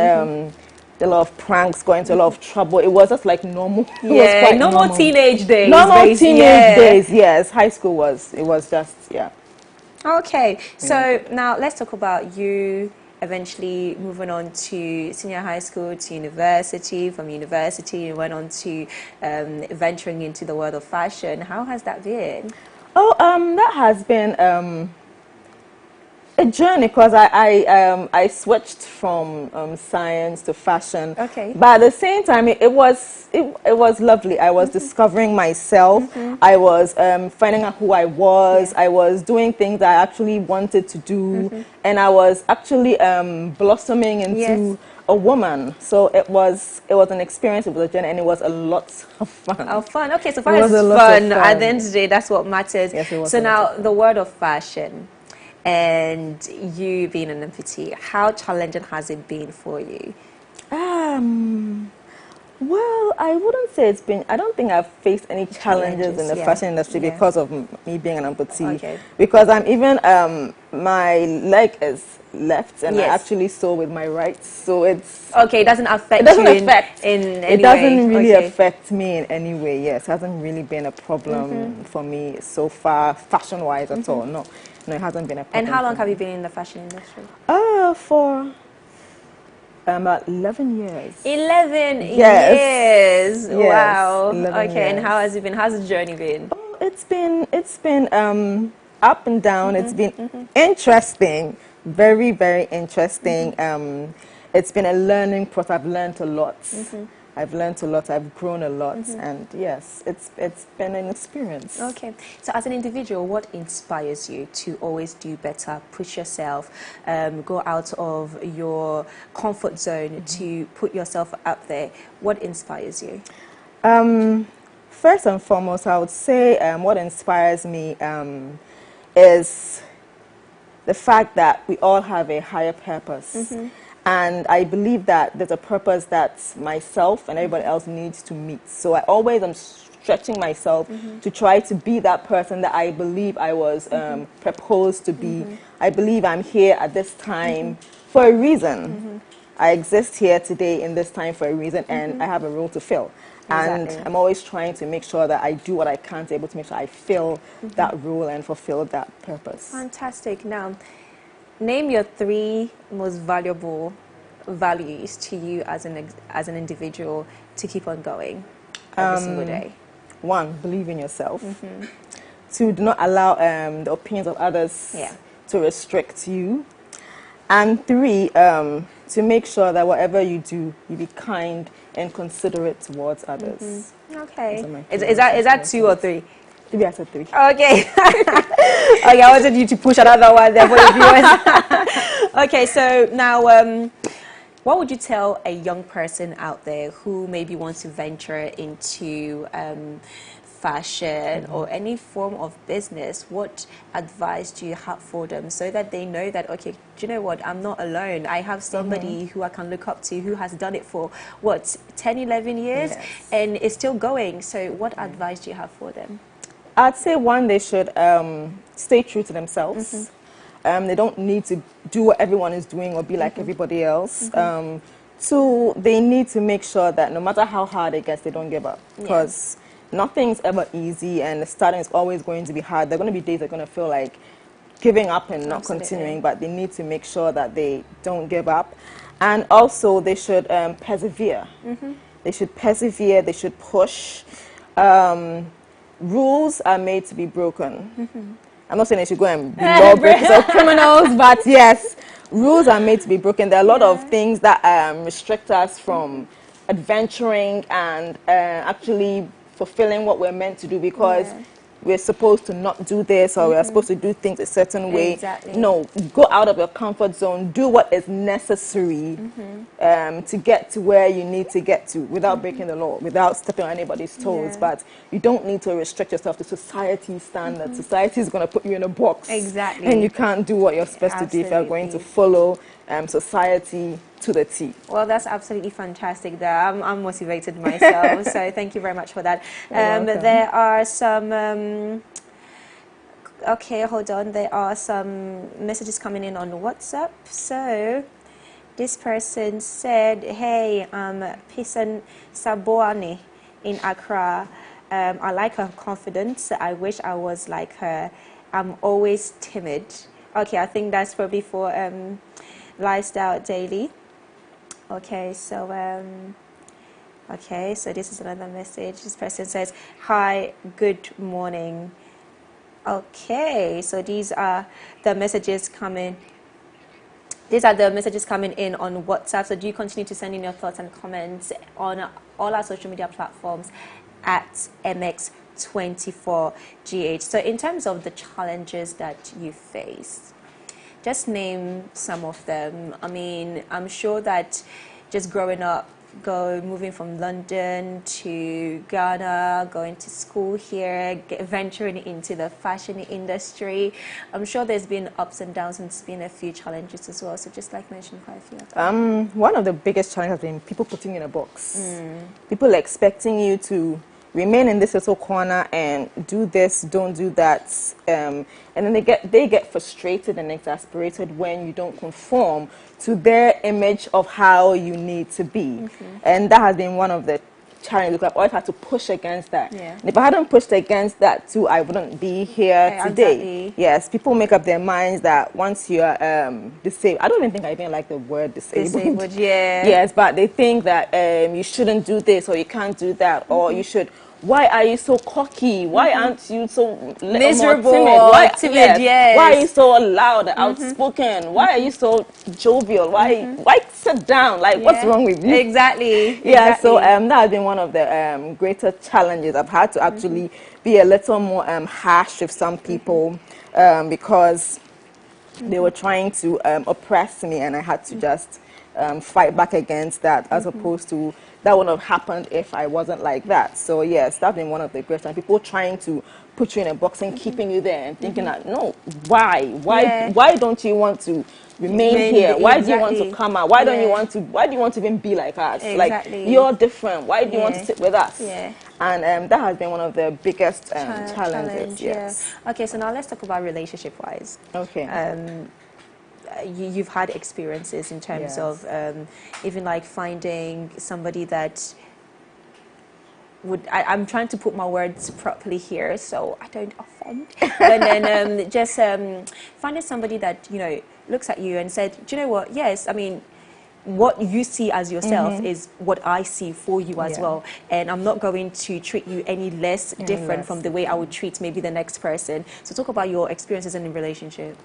a lot of pranks, got into a lot of trouble. It was just like normal. Yeah, it was quite normal teenage days. Normal teenage days, yes. High school it was just, yeah. Okay, so now let's talk about you eventually moving on to senior high school, to university. From university, you went on to venturing into the world of fashion. How has that been? Oh, that has been a journey, because I switched from science to fashion. Okay. But at the same time, it was lovely. I was discovering myself. I was finding out who I was. I was doing things that I actually wanted to do, and I was actually blossoming into a woman. So it was an experience. It was a journey, and it was a lot of fun. Oh, fun. Okay, so far as fun, at the end of the day, that's what matters. Yes, it was. So now the world of fashion. And you being an amputee, how challenging has it been for you? Well, I wouldn't say it's been. I don't think I've faced any challenges in the fashion industry because of me being an amputee. Okay. Because I'm even my leg is left, and I actually sew with my right, so it's okay. It doesn't affect. It doesn't you affect in any way. It doesn't really affect me in any way. Yes, it hasn't really been a problem for me so far, fashion-wise at all. No, it hasn't been a problem. And how long have you been in the fashion industry? For about 11 years. 11 years. Wow. 11 okay, years. and how has it been? How's the journey been? Oh, it's been up and down. It's been interesting. Very, very interesting. It's been a learning process. I've learned a lot. I've learned a lot. I've grown a lot, and yes, it's been an experience. Okay. So, as an individual, what inspires you to always do better, push yourself, go out of your comfort zone to put yourself up there? What inspires you? First and foremost, I would say what inspires me is the fact that we all have a higher purpose. And I believe that there's a purpose that myself and everybody else needs to meet. So I always am stretching myself to try to be that person that I believe I was proposed to be. I believe I'm here at this time for a reason. I exist here today in this time for a reason, and I have a role to fill. And I'm always trying to make sure that I do what I can to be able to make sure I fill that role and fulfill that purpose. Fantastic. Now, name your 3 most valuable values to you as an individual to keep on going every single day. 1, believe in yourself. 2, do not allow the opinions of others to restrict you. And 3, to make sure that whatever you do, you be kind and considerate towards others. Okay. Is that 2 or 3? Maybe I said 3. Okay. Okay, I wanted you to push another one there for the viewers. Okay, so now, what would you tell a young person out there who maybe wants to venture into fashion or any form of business? What advice do you have for them so that they know that, okay, do you know what, I'm not alone. I have somebody who I can look up to who has done it for, 10, 11 years and is still going. So what advice do you have for them? I'd say 1, they should stay true to themselves. They don't need to do what everyone is doing or be like everybody else. 2, they need to make sure that no matter how hard it gets, they don't give up. Because nothing's ever easy, and the starting is always going to be hard. There are going to be days they're going to feel like giving up and not continuing, but they need to make sure that they don't give up. And also, they should persevere. They should persevere. They should push. Rules are made to be broken. I'm not saying they should go and be lawbreakers or criminals, but yes, rules are made to be broken. There are a lot of things that restrict us from adventuring and actually fulfilling what we're meant to do, because we're supposed to not do this, or we're supposed to do things a certain way. No, go out of your comfort zone, do what is necessary to get to where you need to get to without breaking the law, without stepping on anybody's toes. But you don't need to restrict yourself to society's standards. Society is going to put you in a box. And you can't do what you're supposed to do if you're going to follow society to the T. Well, that's absolutely fantastic there. I'm motivated myself, so thank you very much for that. There are some okay, hold on, there are some messages coming in on WhatsApp. So This person said, hey, Pisan Saboani in Accra. I like her confidence. I wish I was like her. I'm always timid. Okay, I think that's probably for Lifestyle Daily. Okay, so this is another message. This person says, hi, good morning. Okay, so these are the messages coming. These are the messages coming in on WhatsApp. So do you continue to send in your thoughts and comments on all our social media platforms at MX24GH. So in terms of the challenges that you face, just name some of them. I mean, I'm sure that just growing up, moving from London to Ghana, going to school here, venturing into the fashion industry, I'm sure there's been ups and downs and there's been a few challenges as well. So just like mention quite a few of them. One of the biggest challenges has been people putting you in a box. People expecting you to remain in this little corner and do this, don't do that, and then they get frustrated and exasperated when you don't conform to their image of how you need to be. And that has been one of the challenges. I've always had to push against that. And if I hadn't pushed against that too, I wouldn't be here today. Exactly. Yes, people make up their minds that once you're disabled, I don't even think I even like the word disabled. Yes, but they think that you shouldn't do this or you can't do that or you should. Why are you so cocky? Why aren't you so miserable? More timid? Yes. Why are you so loud, outspoken? Why are you so jovial? Why sit down? Like, what's wrong with you? Exactly. Yeah, so that has been one of the greater challenges. I've had to actually be a little more harsh with some people because they were trying to oppress me, and I had to just fight back against that, as opposed to that wouldn't have happened if I wasn't like that. So yes, that's been one of the greatest. People trying to put you in a box and keeping you there and thinking that, no, why don't you want to remain here? Why do you want to come out? Why don't you want to? Why do you want to even be like us? Like, you're different. Why do you want to sit with us? And that has been one of the biggest challenges. Yes. Okay, so now let's talk about relationship-wise. Okay. You've had experiences in terms of even like finding somebody that would, I'm trying to put my words properly here so I don't offend, and then just finding somebody that, you know, looks at you and said, do you know what, yes, I mean, what you see as yourself is what I see for you as well, and I'm not going to treat you any less different from the way I would treat maybe the next person. So talk about your experiences in a relationship.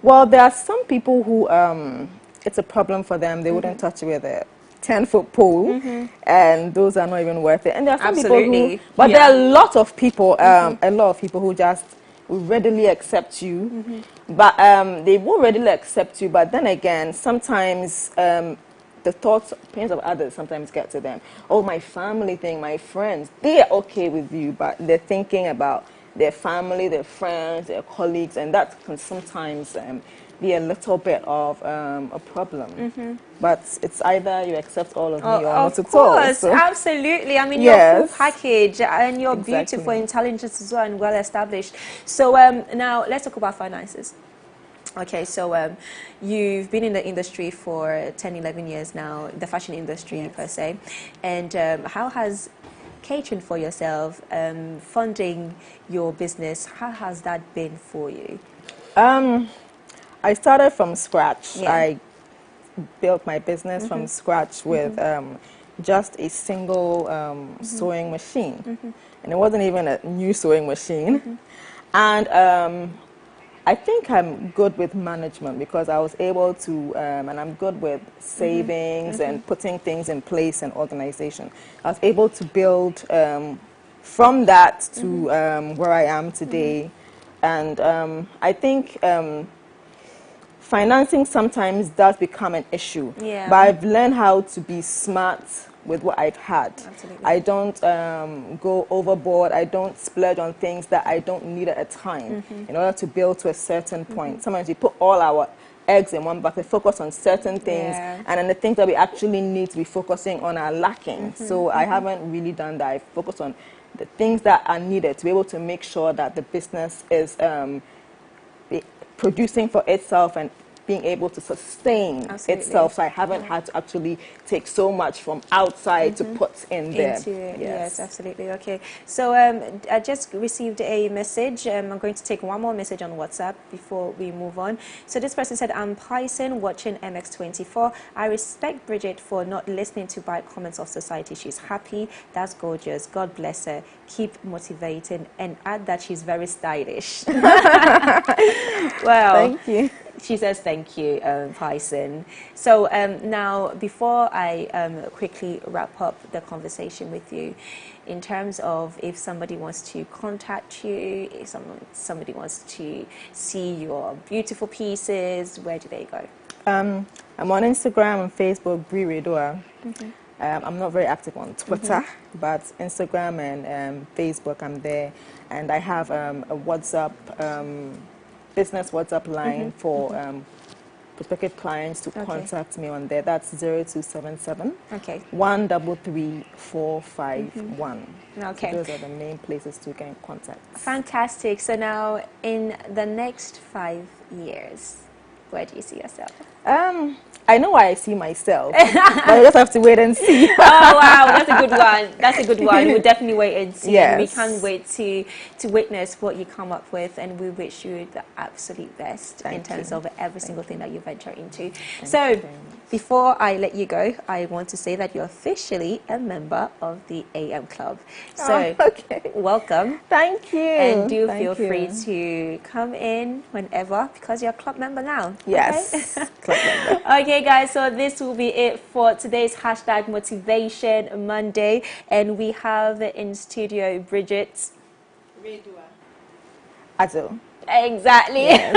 Well, there are some people who it's a problem for them. They wouldn't touch with a 10-foot pole, and those are not even worth it. And there are some people who, but there are a lot of people, who just readily accept you, but they will readily accept you. But then again, sometimes the thoughts, opinions of others sometimes get to them. Oh, my family thing, my friends, they are okay with you, but they're thinking about their family, their friends, their colleagues, and that can sometimes be a little bit of a problem. But it's either you accept all of me or not at all. Of course, absolutely. I mean, you're full package, and you're beautiful, intelligent as well, and well established. So now let's talk about finances. Okay, so you've been in the industry for 10, 11 years now, the fashion industry per se, and how has catering for yourself, funding your business, how has that been for you? I started from scratch. I built my business from scratch with just a single sewing machine. And it wasn't even a new sewing machine. And I think I'm good with management because I was able to, and I'm good with savings and putting things in place and organization. I was able to build from that to where I am today. And I think financing sometimes does become an issue. But I've learned how to be smart with what I've had. I don't go overboard. I don't splurge on things that I don't need at a time in order to build to a certain point. Sometimes we put all our eggs in one basket, focus on certain things, and then the things that we actually need to be focusing on are lacking. So I haven't really done that. I focus on the things that are needed to be able to make sure that the business is producing for itself and being able to sustain itself. So I haven't had to actually take so much from outside to put in there. Yes, absolutely. Okay. So I just received a message. I'm going to take one more message on WhatsApp before we move on. So this person said, I'm Python watching MX24. I respect Bridget for not listening to bad comments of society. She's happy. That's gorgeous. God bless her. Keep motivating, and add that she's very stylish. Well, thank you. She says thank you, Python. So now, before I quickly wrap up the conversation with you, in terms of if somebody wants to contact you, if somebody wants to see your beautiful pieces, where do they go? I'm on Instagram and Facebook, Bri Redua. I'm not very active on Twitter, but Instagram and Facebook, I'm there. And I have a WhatsApp, business WhatsApp line for prospective clients to contact me on there. That's 0277 133 451. Okay. So those are the main places to get in contact. Fantastic. So now, in the next 5 years, where do you see yourself? I know where I see myself, but I just have to wait and see. Oh, wow, that's a good one. That's a good one. We'll definitely wait and see. Yes. And we can't wait to witness what you come up with, and we wish you the absolute best in terms of every single thing that you venture into. So, before I let you go, I want to say that you're officially a member of the AM Club. So, welcome. Thank you. And do feel free to come in whenever, because you're a club member now. Yes. Okay? Club member. Okay, guys, so this will be it for today's hashtag Motivation Monday. And we have in studio Bridget Redua Azo. Exactly. Yes.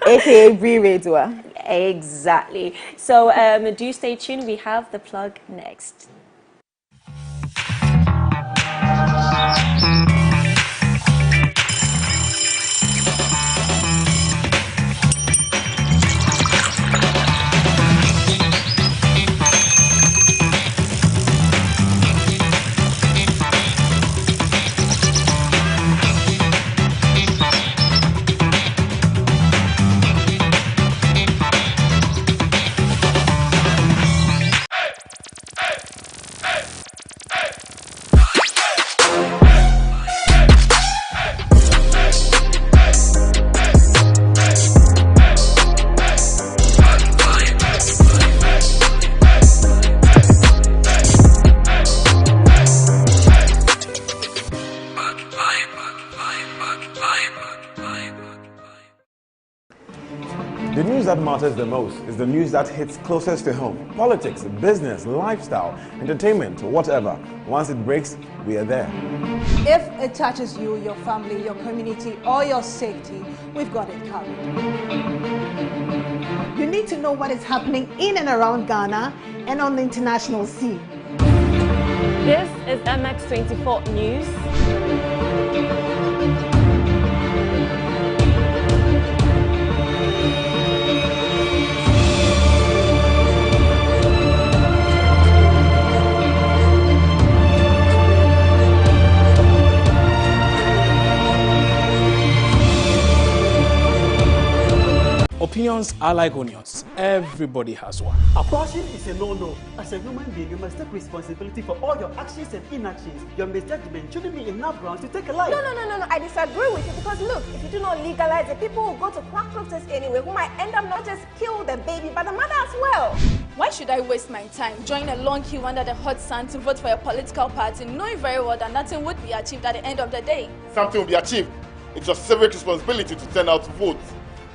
AKA Bri Redua. Exactly. So do stay tuned. We have the plug next. The news that matters the most is the news that hits closest to home. Politics, business, lifestyle, entertainment, whatever. Once it breaks, we are there. If it touches you, your family, your community, or your safety, we've got it covered. You need to know what is happening in and around Ghana and on the international scene. This is MX24 News. Opinions are like onions. Everybody has one. Abortion is a no-no. As a human being, you must take responsibility for all your actions and inactions. Your misjudgment shouldn't be enough grounds to take a life. No. I disagree with you, because look, if you do not legalize it, people will go to quack doctors anyway who might end up not just kill the baby, but the mother as well. Why should I waste my time, join a long queue under the hot sun to vote for a political party, knowing very well that nothing would be achieved at the end of the day? Something will be achieved. It's your civic responsibility to turn out to vote.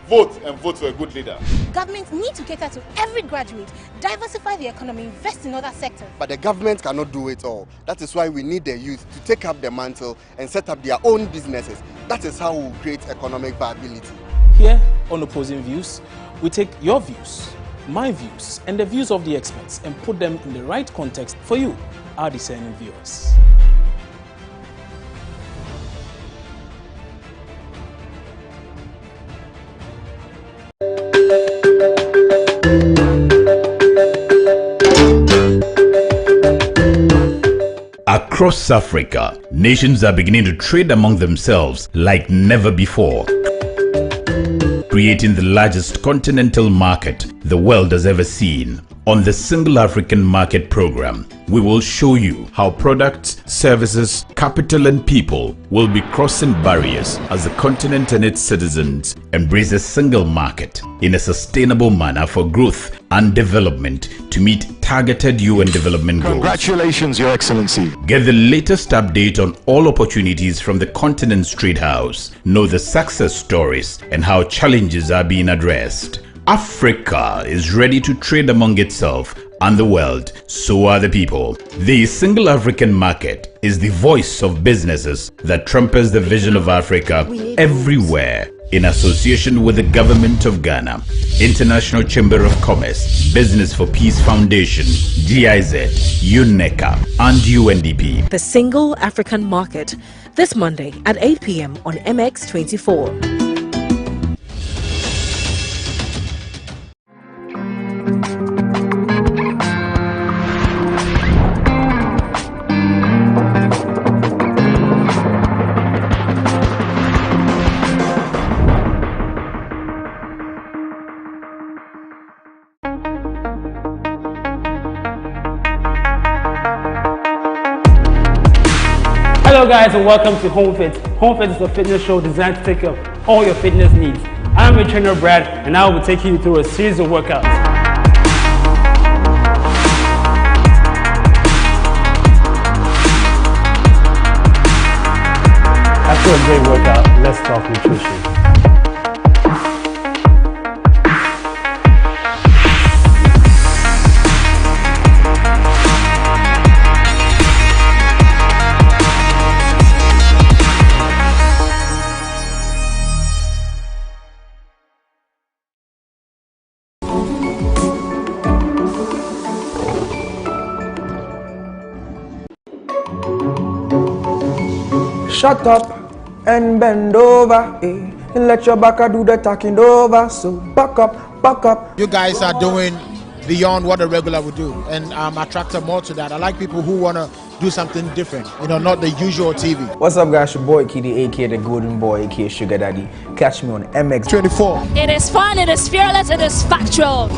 Vote and vote for a good leader. Governments need to cater to every graduate, diversify the economy, invest in other sectors. But the government cannot do it all. That is why we need the youth to take up the mantle and set up their own businesses. That is how we will create economic viability. Here on Opposing Views, we take your views, my views, and the views of the experts and put them in the right context for you, our discerning viewers. Across Africa, nations are beginning to trade among themselves like never before. creating the largest continental market the world has ever seen. On the Single African Market Program, we will show you how products, services, capital and people will be crossing barriers as the continent and its citizens embrace a single market in a sustainable manner for growth and development to meet targeted UN development goals. Congratulations, Your Excellency. Get the latest update on all opportunities from the Continent's Trade House. Know the success stories and how challenges are being addressed. Africa is ready to trade among itself and the world, so are the people. The Single African Market is the voice of businesses that trumpets the vision of Africa everywhere, in association with the Government of Ghana, International Chamber of Commerce, Business for Peace Foundation, GIZ, UNECA, and UNDP. The Single African Market, this Monday at 8 p.m. on MX24. Hello guys and welcome to Home Fit. Home Fit is a fitness show designed to take care of all your fitness needs. I'm your trainer Brad and I will be taking you through a series of workouts. After a great workout, let's talk nutrition. Shut up and bend over, and let your back do the talking over. So back up, back up. You guys are doing beyond what a regular would do, and I'm attracted more to that. I like people who want to do something different, you know, not the usual TV. What's up, guys? Your boy Kiddy, aka the Golden Boy, aka Sugar Daddy. Catch me on MX24. It is fun, it is fearless, it is factual.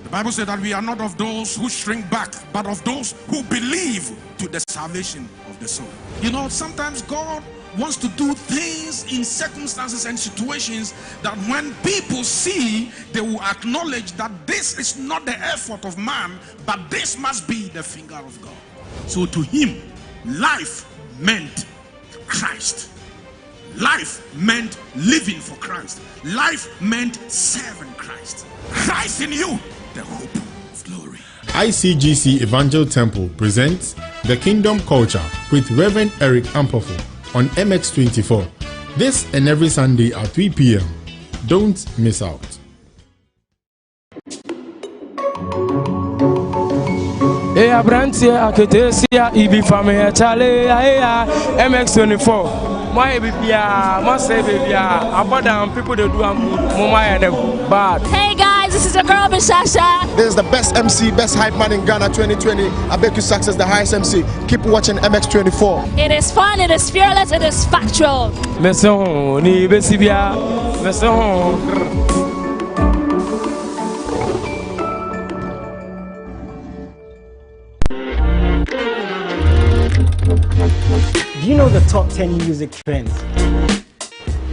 The Bible said that we are not of those who shrink back, but of those who believe to the salvation of the soul. You know, sometimes God wants to do things in circumstances and situations that when people see, they will acknowledge that this is not the effort of man, but this must be the finger of God. So to him, life meant Christ. Life meant living for Christ. Life meant serving Christ. Christ in you, the hope of glory. ICGC Evangel Temple presents The Kingdom Culture with Reverend Eric Ampofo on MX24. This and every Sunday at 3 p.m. Don't miss out. Abrantia Aketesia Ibi Family Chale MX24. My baby, must say baby, about them people that do mama and bad. Hey guys, this is the girl Bishasha. This is the best MC, best hype man in Ghana 2020. I beg you success, the highest MC. Keep watching MX24. It is fun, it is fearless, it is factual. Ni besibia, Do you know the top 10 music trends?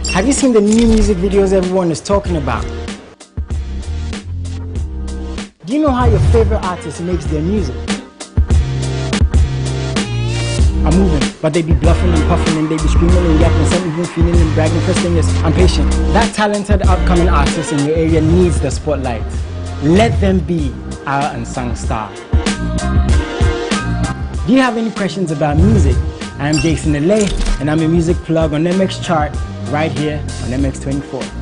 Have you seen the new music videos everyone is talking about? Do you know how your favorite artist makes their music? I'm moving. but they be bluffing and puffing and they be screaming and yapping, some even feeling and bragging. First thing is, I'm patient. That talented upcoming artist in your area needs the spotlight. Let them be our unsung star. Do you have any questions about music? I'm Jason Alay, and I'm a music plug on MX Chart right here on MX24.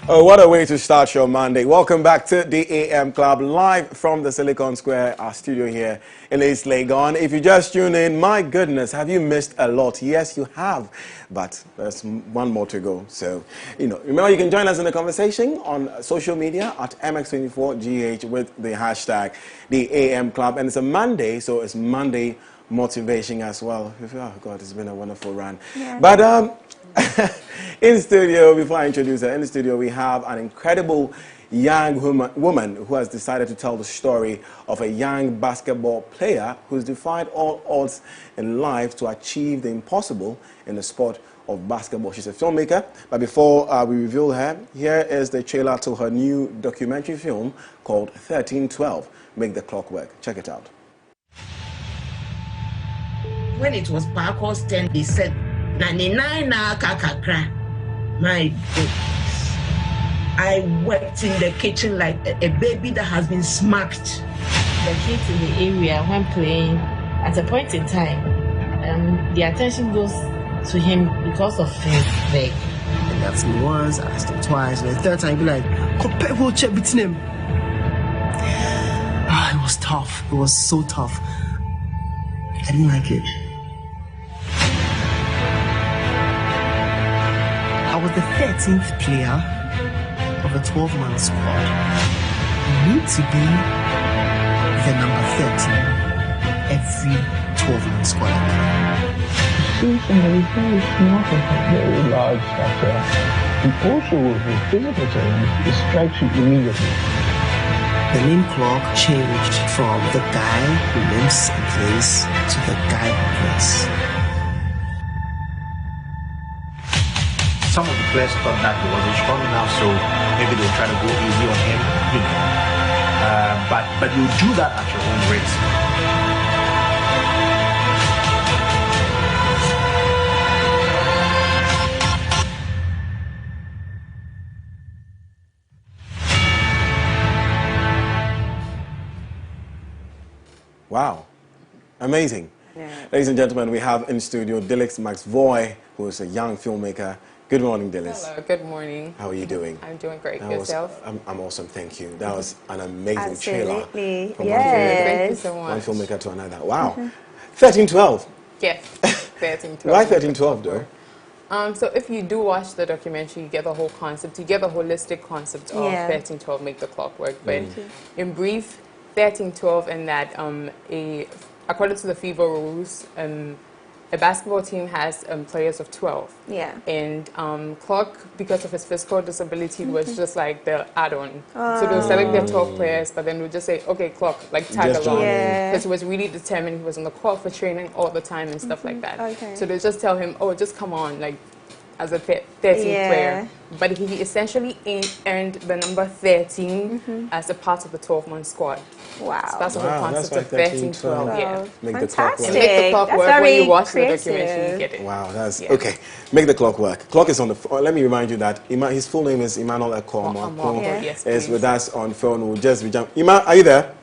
Oh, what a way to start your Monday. Welcome back to the AM Club, live from the Silicon Square, our studio here in East Legon. If you just tune in, my goodness, have you missed a lot? Yes, you have, but there's one more to go. So, remember you can join us in the conversation on social media at MX24GH with the hashtag the AM Club. And it's a Monday, so it's Monday motivation as well. Oh, God, it's been a wonderful run. Yeah. But, in studio, before I introduce her, in the studio we have an incredible young woman who has decided to tell the story of a young basketball player who's defied all odds in life to achieve the impossible in the sport of basketball. She's a filmmaker, but before we reveal her, here is the trailer to her new documentary film called 1312, Make the Clock Work. Check it out. When it was Parker's 10, they said, 99 na kakakra. My goodness. I wept in the kitchen like a baby that has been smacked. The kids in the area, when playing, at a point in time, the attention goes to him because of his leg. And that's him once, I asked him twice, and the third time, he'd be like, compare check between him. It was tough. It was so tough. I didn't like it. I was the 13th player of a 12-man squad. You need to be the number 13 every 12-man squad. See somebody very smart and very large stature. And also with his physical terms, it strikes you immediately. The name clock changed from the guy who limps and plays to the guy who plays. Some of the players thought that he wasn't strong enough, so maybe they'll try to go easy on him, but you do that at your own risk. Wow, amazing. Yeah. Ladies and gentlemen, we have in studio Dilix McVoy, who is a young filmmaker. Good morning, Dillis. Hello, good morning. How are you doing? I'm doing great. Yourself? I'm awesome, thank you. That was an amazing trailer. From yes. Thank you so much. One filmmaker to another. Wow. 1312. Yes, 1312. Why 1312 though? So if you do watch the documentary, you get the whole concept. You get the holistic concept of 1312, Make the Clock Work. But in brief, 1312 in that according to the FIBA rules, a basketball team has players of 12. Yeah. And Clark, because of his physical disability, was just like the add-on. So they'll select their 12 players, but then we'll just say, okay, Clark, like tag just along. Because he was really determined. He was on the court for training all the time and stuff like that. Okay. So they'll just tell him, oh, just come on, like, as a 13th player. But he essentially earned the number 13 as a part of the 12-man squad. Wow. So that's the whole concept of 13-12. Yeah. Make the clock work. And make the clock work. When you watch the documentary, you get it. Wow, that's okay. Make the clock work. Clock is on the let me remind you that his full name is Emmanuel Ekoma. Yes, is with us on phone. We'll just be jumping. Ima, are you there?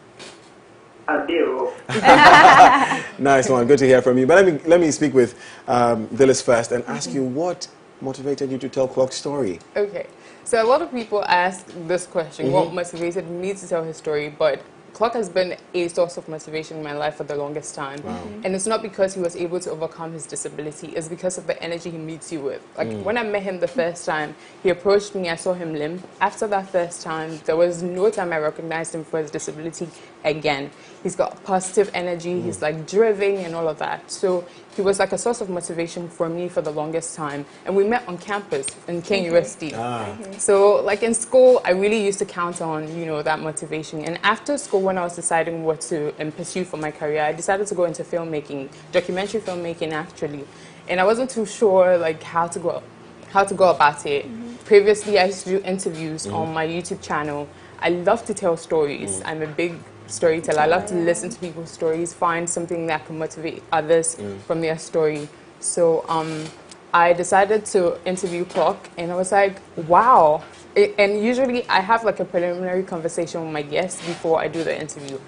Nice one. Good to hear from you. But let me speak with Dillis first and ask you what motivated you to tell Clock's story. Okay. So a lot of people ask this question, what motivated me to tell his story, but Clark has been a source of motivation in my life for the longest time. And it's not because he was able to overcome his disability, it's because of the energy he meets you with. Like when I met him the first time, he approached me, I saw him limp. After that first time, there was no time I recognized him for his disability again. He's got positive energy, he's like driven and all of that. So he was like a source of motivation for me for the longest time. And we met on campus in KUSD. So like in school, I really used to count on, you know, that motivation. And after school, when I was deciding what to pursue for my career, I decided to go into filmmaking, documentary filmmaking actually. And I wasn't too sure like how to go about it. Previously, I used to do interviews on my YouTube channel. I love to tell stories. I'm a big storyteller. I love to listen to people's stories, find something that can motivate others from their story. So I decided to interview Clark, and I was like, wow. And usually I have like a preliminary conversation with my guests before I do the interview.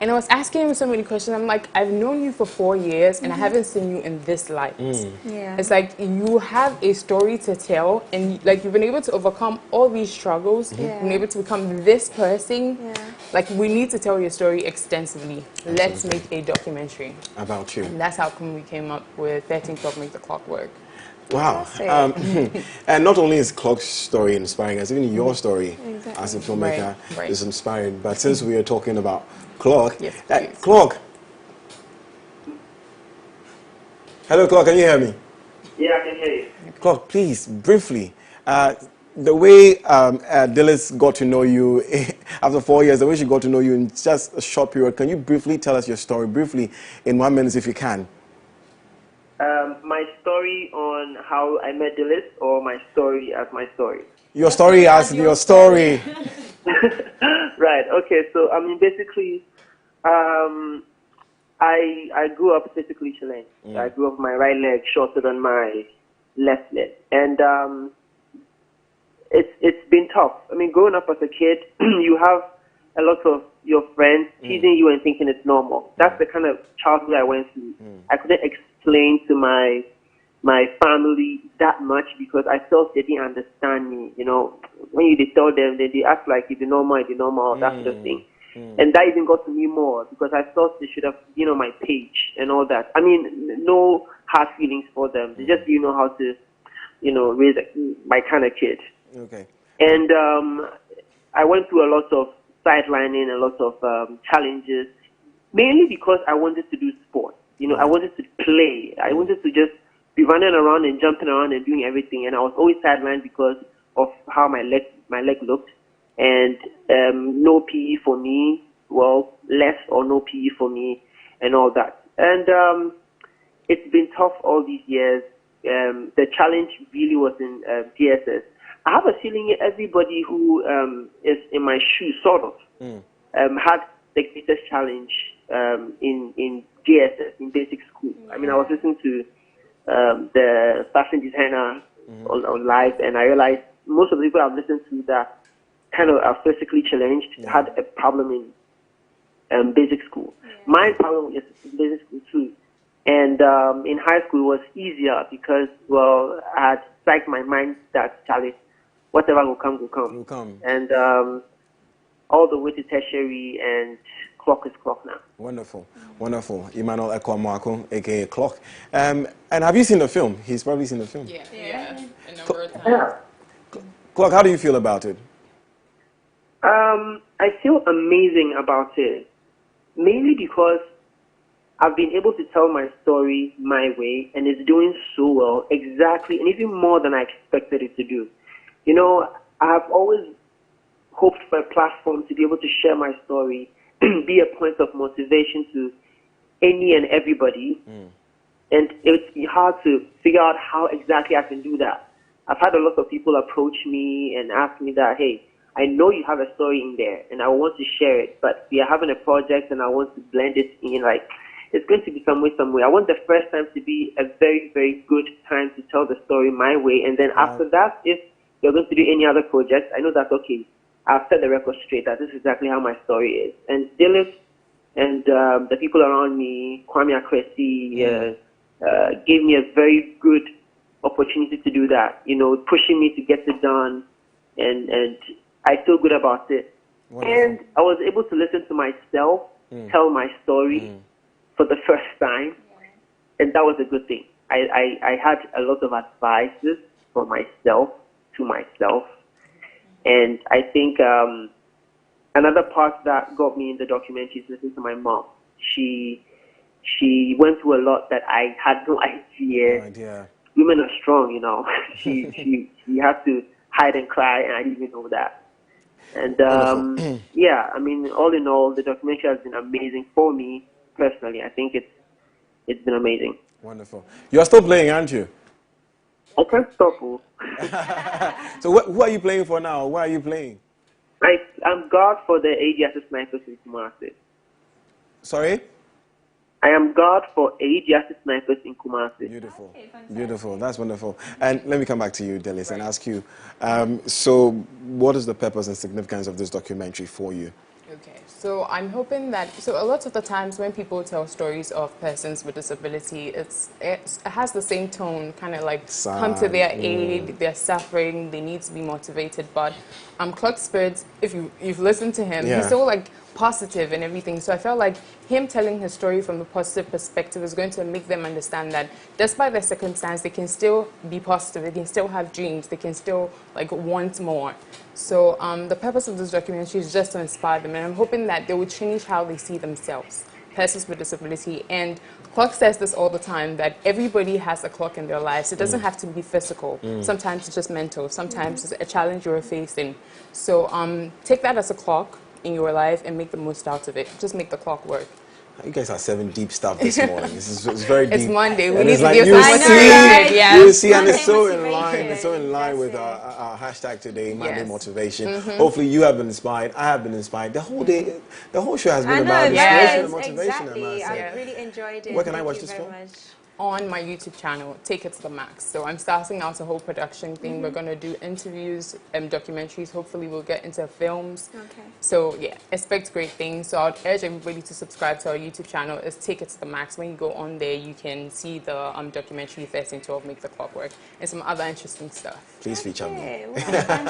And I was asking him so many questions. I'm like, I've known you for 4 years and I haven't seen you in this light. It's like you have a story to tell, and like you've been able to overcome all these struggles, you've been able to become this person. Like we need to tell your story extensively. Let's make a documentary about you. And that's how come we came up with 1312 Make the Clock Work. Wow. And not only is Clark's story inspiring, as even your story as a filmmaker is inspiring. But since we are talking about Clark, Clark. Hello, Clark, can you hear me? Yeah, I can hear you. Clark, please, briefly, the way Dillis got to know you after 4 years, the way she got to know you in just a short period, can you briefly tell us your story, briefly, in 1 minute if you can? My story on how I met Dillis, or my story as my story? Your story as your story. Right, okay, so I mean, basically, I grew up physically challenged. I grew up with my right leg shorter than my left leg. And it's been tough. I mean, growing up as a kid, you have a lot of your friends teasing you and thinking it's normal. That's the kind of childhood I went through. I couldn't explain to my family that much because I felt they didn't understand me. You know, when you tell them, they act like it's normal, that sort of thing. And that even got to me more because I thought they should have been on my page and all that. I mean, no hard feelings for them. They just didn't know how to, you know, raise my kind of kid. Okay. And I went through a lot of sidelining, a lot of challenges, mainly because I wanted to do sports. You know, I wanted to play. I wanted to just be running around and jumping around and doing everything. And I was always sidelined because of how my leg looked. And no PE for me, well, less or no PE for me and all that. And it's been tough all these years. The challenge really was in DSS. I have a feeling everybody who is in my shoes, sort of, had the greatest challenge in DSS, in basic school. I mean, I was listening to the fashion designer on live, and I realized most of the people I've listened to that kind of are physically challenged had a problem in basic school. My problem is in basic school too. And in high school it was easier because, well, I had psyched my mind that, Charlie, whatever will come, will come. Will come. And all the way to tertiary, and clock is clock now. Wonderful, wonderful. Emmanuel Ekwamoako, a.k.a. Clock. And have you seen the film? He's probably seen the film. Yeah. A number of times. Clock, how do you feel about it? I feel amazing about it, mainly because I've been able to tell my story my way, and it's doing so well, exactly, and even more than I expected it to do. You know, I've always hoped for a platform to be able to share my story, be a point of motivation to any and everybody, and it's hard to figure out how exactly I can do that. I've had a lot of people approach me and ask me that, hey, I know you have a story in there, and I want to share it, but we are having a project, and I want to blend it in, like, it's going to be some way. I want the first time to be a very, very good time to tell the story my way, and then after that, if you're going to do any other project, I know that, okay, I've set the record straight, that this is exactly how my story is. And Dillis and the people around me, Kwame Akresi, gave me a very good opportunity to do that, you know, pushing me to get it done, and I feel good about it. Wonderful. And I was able to listen to myself tell my story for the first time, and that was a good thing. I had a lot of advices for myself, to myself, and I think another part that got me in the documentary is listening to my mom. She went through a lot that I had no idea. No idea. Women are strong, you know. she had to hide and cry, and I didn't even know that. And yeah, I mean, all in all, the documentary has been amazing for me personally. I think it's been amazing. Wonderful. You're still playing, aren't you? I can't stop. So who are you playing for now? Where are you playing? I'm guard for the AGS Snipers in Kumasi. Sorry? I am guard for AGS Snipers in Kumasi. Beautiful. Okay, beautiful. That's wonderful. And let me come back to you, Delis, and ask you, so what is the purpose and significance of this documentary for you? Okay, so I'm hoping that, so a lot of the times when people tell stories of persons with disability, it has the same tone, kind of like come to their aid, they're suffering, they need to be motivated. But Clark Spirits, if you've listened to him, he's so like positive and everything. So I felt like him telling his story from the positive perspective is going to make them understand that despite their circumstance, they can still be positive, they can still have dreams, they can still like want more. So the purpose of this documentary is just to inspire them, and I'm hoping that they will change how they see themselves, persons with disability. And Clark says this all the time, that everybody has a clock in their lives. It doesn't have to be physical. Sometimes it's just mental. Sometimes it's a challenge you're facing. So take that as a clock in your life and make the most out of it. Just make the clock work. You guys are serving deep stuff this morning. It's very deep. It's Monday. We and need to like give some motivation. You see, and it's so in line. It's so in line with our hashtag today, Monday Motivation. Hopefully, you have been inspired. I have been inspired. The whole day, the whole show has been about inspiration and motivation. Exactly. I really enjoyed it. Where can I watch this film? On my YouTube channel, Take It to the Max. So I'm starting out a whole production thing. We're going to do interviews and documentaries. Hopefully we'll get into films. Okay. So yeah, expect great things. So I'd urge everybody to subscribe to our YouTube channel. It's Take It to the Max. When you go on there, you can see the documentary 1312 Make the Clock Work and some other interesting stuff. Please feature me.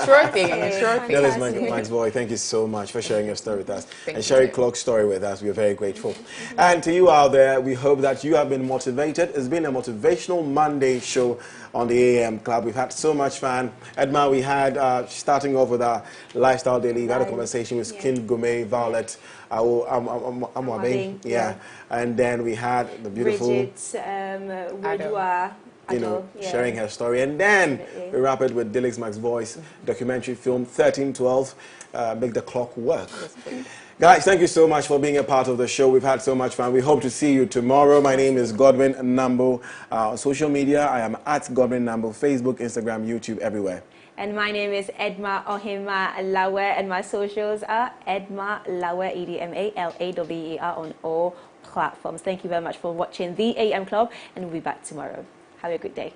Sure thing. Sure thing. That is Max Boy. Thank you so much for sharing your story with us and sharing Clark's story with us. We are very grateful. And to you out there, we hope that you have been motivated. It's been a motivational Monday show on the AM Club. We've had so much fun. Edma, we had, starting off with our Lifestyle Daily, we had a conversation with Skin Gourmet, Violet, yeah. And then we had the beautiful Bridget, Wodua, sharing her story. And then we wrap it with Dilix Max Voice documentary film 1312, Make the Clock Work. Guys, thank you so much for being a part of the show. We've had so much fun. We hope to see you tomorrow. My name is Godwin Namboh. On social media, I am at Godwin Namboh, Facebook, Instagram, YouTube, everywhere. And my name is Edma Ohima Lawe, and my socials are Edma Lawe, EDMALAWER on all platforms. Thank you very much for watching the AM Club, and we'll be back tomorrow. Have a good day.